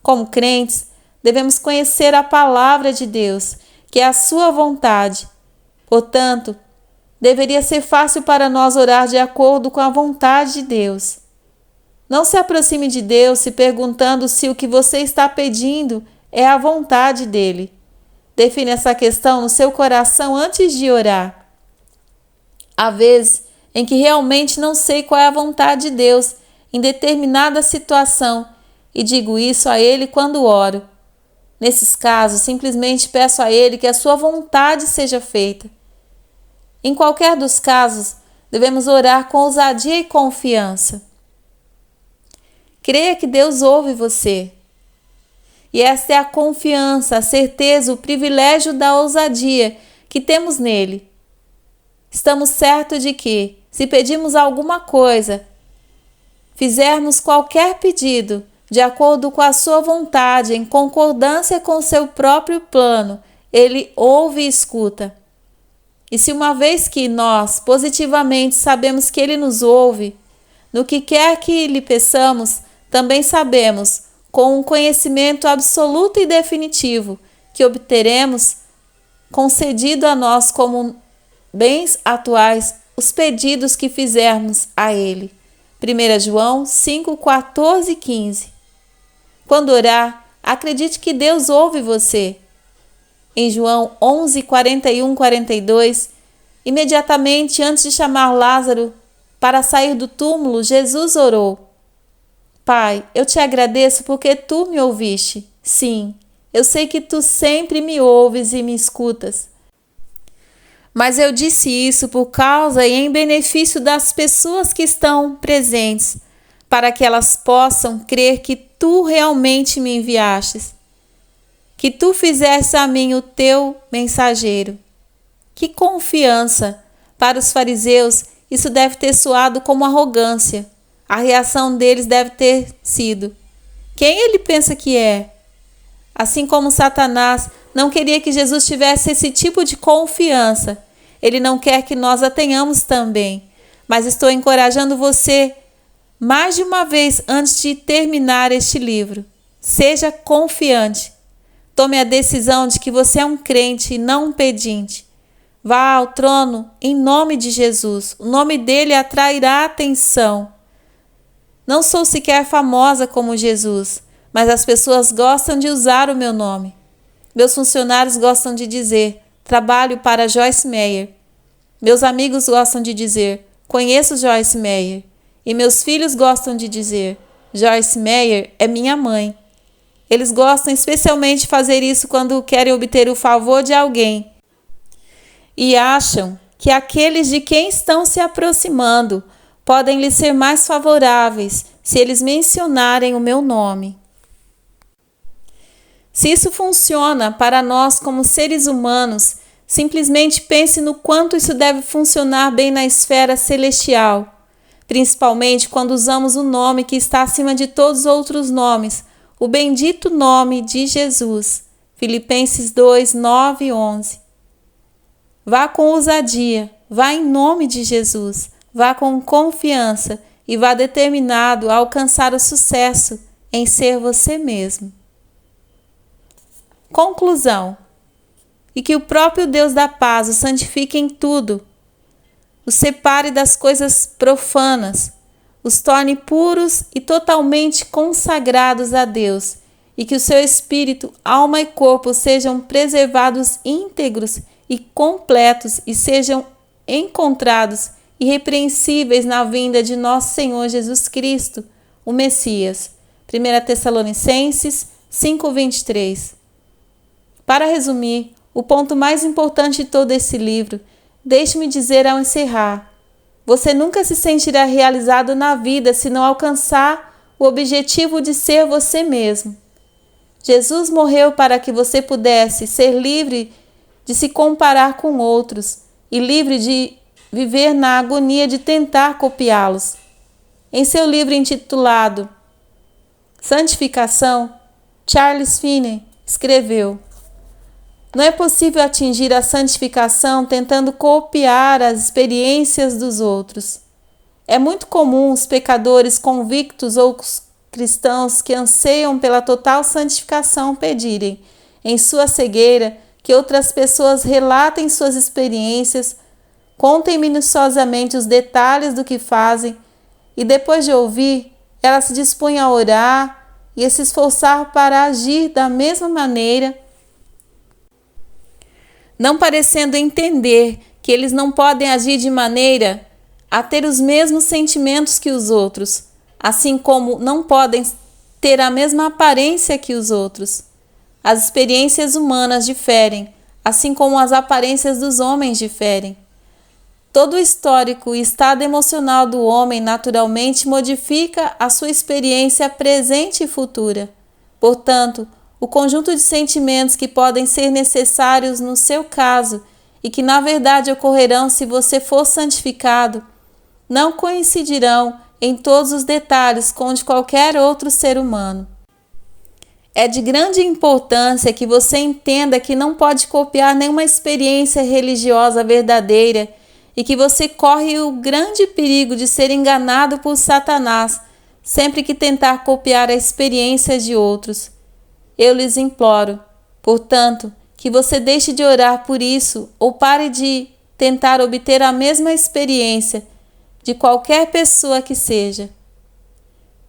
Como crentes, devemos conhecer a palavra de Deus, que é a sua vontade. Portanto, deveria ser fácil para nós orar de acordo com a vontade de Deus. Não se aproxime de Deus se perguntando se o que você está pedindo é a vontade dele. Define essa questão no seu coração antes de orar. Há vezes em que realmente não sei qual é a vontade de Deus em determinada situação e digo isso a Ele quando oro. Nesses casos, simplesmente peço a Ele que a sua vontade seja feita Em qualquer dos casos, devemos orar com ousadia e confiança. Creia que Deus ouve você. E esta é a confiança, a certeza, o privilégio da ousadia que temos nele. Estamos certos de que, se pedirmos alguma coisa, fizermos qualquer pedido, de acordo com a sua vontade, em concordância com o seu próprio plano, Ele ouve e escuta. E se uma vez que nós positivamente sabemos que Ele nos ouve, no que quer que lhe peçamos, também sabemos, com um conhecimento absoluto e definitivo, que obteremos, concedido a nós como bens atuais, os pedidos que fizermos a Ele. 1 João 5, 14 e 15. Quando orar, acredite que Deus ouve você. Em João 11, 41, 42, imediatamente antes de chamar Lázaro para sair do túmulo, Jesus orou: Pai, eu te agradeço porque tu me ouviste. Sim, eu sei que tu sempre me ouves e me escutas. Mas eu disse isso por causa e em benefício das pessoas que estão presentes, para que elas possam crer que tu realmente me enviastes, que tu fizeste a mim o teu mensageiro. Que confiança! Para os fariseus, isso deve ter soado como arrogância. A reação deles deve ter sido: quem ele pensa que é? Assim como Satanás não queria que Jesus tivesse esse tipo de confiança, ele não quer que nós a tenhamos também. Mas estou encorajando você mais de uma vez antes de terminar este livro. Seja confiante. Tome a decisão de que você é um crente e não um pedinte. Vá ao trono em nome de Jesus. O nome dele atrairá atenção. Não sou sequer famosa como Jesus, mas as pessoas gostam de usar o meu nome. Meus funcionários gostam de dizer: trabalho para Joyce Meyer. Meus amigos gostam de dizer: conheço Joyce Meyer. E meus filhos gostam de dizer: Joyce Meyer é minha mãe. Eles gostam especialmente de fazer isso quando querem obter o favor de alguém. E acham que aqueles de quem estão se aproximando podem lhes ser mais favoráveis se eles mencionarem o meu nome. Se isso funciona para nós como seres humanos, simplesmente pense no quanto isso deve funcionar bem na esfera celestial, principalmente quando usamos o nome que está acima de todos os outros nomes, o bendito nome de Jesus. Filipenses 2, 9 e 11. Vá com ousadia, vá em nome de Jesus, vá com confiança e vá determinado a alcançar o sucesso em ser você mesmo. Conclusão: e que o próprio Deus da paz o santifique em tudo, o separe das coisas profanas, os torne puros e totalmente consagrados a Deus, e que o seu espírito, alma e corpo sejam preservados íntegros e completos e sejam encontrados irrepreensíveis na vinda de nosso Senhor Jesus Cristo, o Messias. 1 Tessalonicenses 5:23. Para resumir, o ponto mais importante de todo esse livro, deixe-me dizer ao encerrar: você nunca se sentirá realizado na vida se não alcançar o objetivo de ser você mesmo. Jesus morreu para que você pudesse ser livre de se comparar com outros e livre de viver na agonia de tentar copiá-los. Em seu livro intitulado Santificação, Charles Finney escreveu: não é possível atingir a santificação tentando copiar as experiências dos outros. É muito comum os pecadores convictos ou os cristãos que anseiam pela total santificação pedirem, em sua cegueira, que outras pessoas relatem suas experiências, contem minuciosamente os detalhes do que fazem e, depois de ouvir, elas se dispõem a orar e a se esforçar para agir da mesma maneira, não parecendo entender que eles não podem agir de maneira a ter os mesmos sentimentos que os outros, assim como não podem ter a mesma aparência que os outros. As experiências humanas diferem, assim como as aparências dos homens diferem. todo o histórico e estado emocional do homem naturalmente modifica a sua experiência presente e futura. Portanto, o conjunto de sentimentos que podem ser necessários no seu caso e que na verdade ocorrerão se você for santificado, não coincidirão em todos os detalhes com os de qualquer outro ser humano. É de grande importância que você entenda que não pode copiar nenhuma experiência religiosa verdadeira e que você corre o grande perigo de ser enganado por Satanás sempre que tentar copiar a experiência de outros. Eu lhes imploro, portanto, que você deixe de orar por isso ou pare de tentar obter a mesma experiência de qualquer pessoa que seja.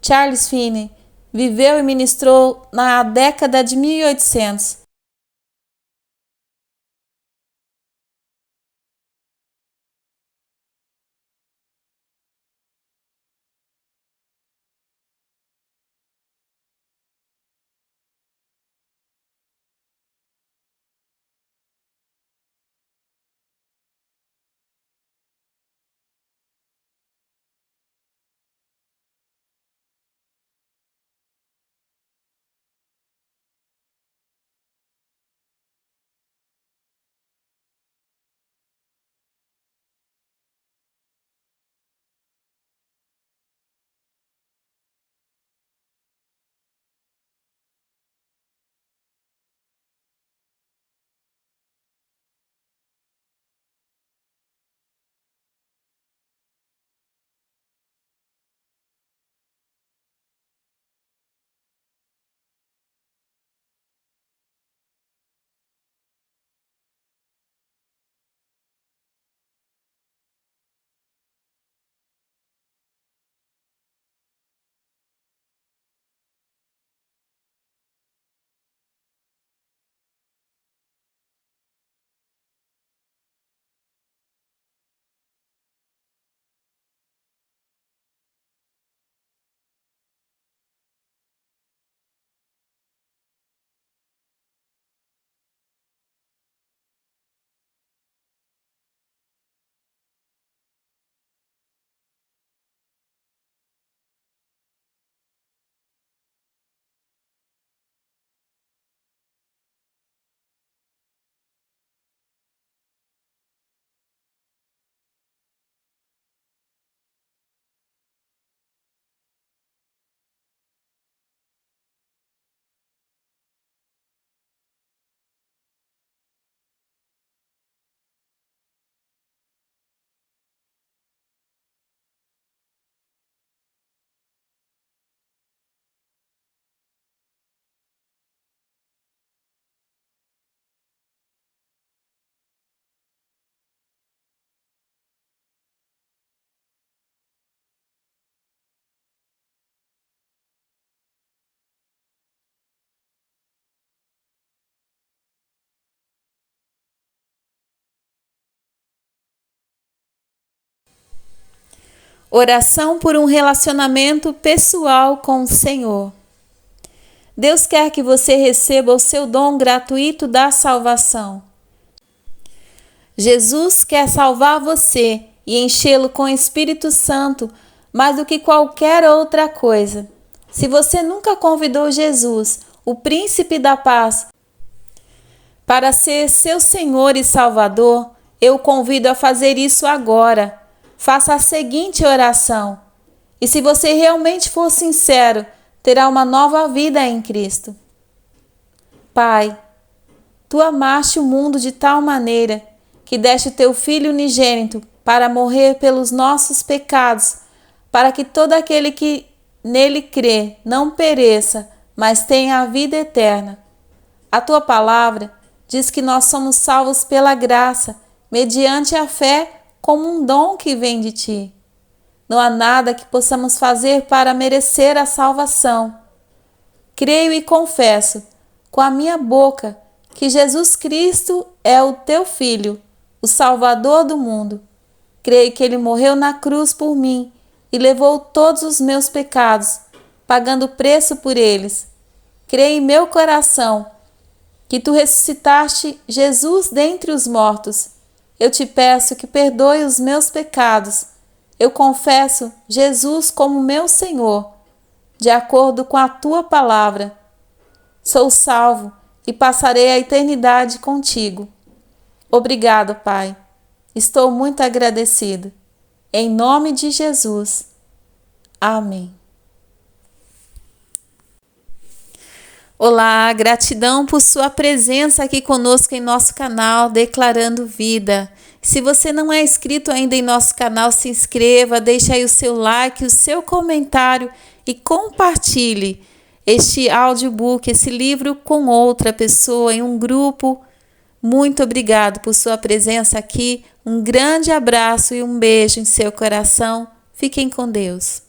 Charles Finney viveu e ministrou na década de 1800. Oração por um relacionamento pessoal com o Senhor. Deus quer que você receba o seu dom gratuito da salvação. Jesus quer salvar você e enchê-lo com o Espírito Santo mais do que qualquer outra coisa. Se você nunca convidou Jesus, o Príncipe da Paz, para ser seu Senhor e Salvador, eu o convido a fazer isso agora. Faça a seguinte oração, e se você realmente for sincero, terá uma nova vida em Cristo. Pai, Tu amaste o mundo de tal maneira que deste o Teu Filho unigênito para morrer pelos nossos pecados, para que todo aquele que nele crê não pereça, mas tenha a vida eterna. A Tua palavra diz que nós somos salvos pela graça, mediante a fé, como um dom que vem de Ti. Não há nada que possamos fazer para merecer a salvação. Creio e confesso com a minha boca que Jesus Cristo é o Teu Filho, o Salvador do mundo. Creio que Ele morreu na cruz por mim e levou todos os meus pecados, pagando o preço por eles. Creio em meu coração que Tu ressuscitaste Jesus dentre os mortos Eu te peço que perdoe os meus pecados. Eu confesso Jesus como meu Senhor, de acordo com a tua palavra. Sou salvo e passarei a eternidade contigo. Obrigado, Pai. Estou muito agradecido. Em nome de Jesus. Amém. Olá, gratidão por sua presença aqui conosco em nosso canal Declarando Vida. Se você não é inscrito ainda em nosso canal, se inscreva, deixe aí o seu like, o seu comentário e compartilhe este audiobook, esse livro com outra pessoa, em um grupo. Muito obrigado por sua presença aqui. Um grande abraço e um beijo em seu coração. Fiquem com Deus.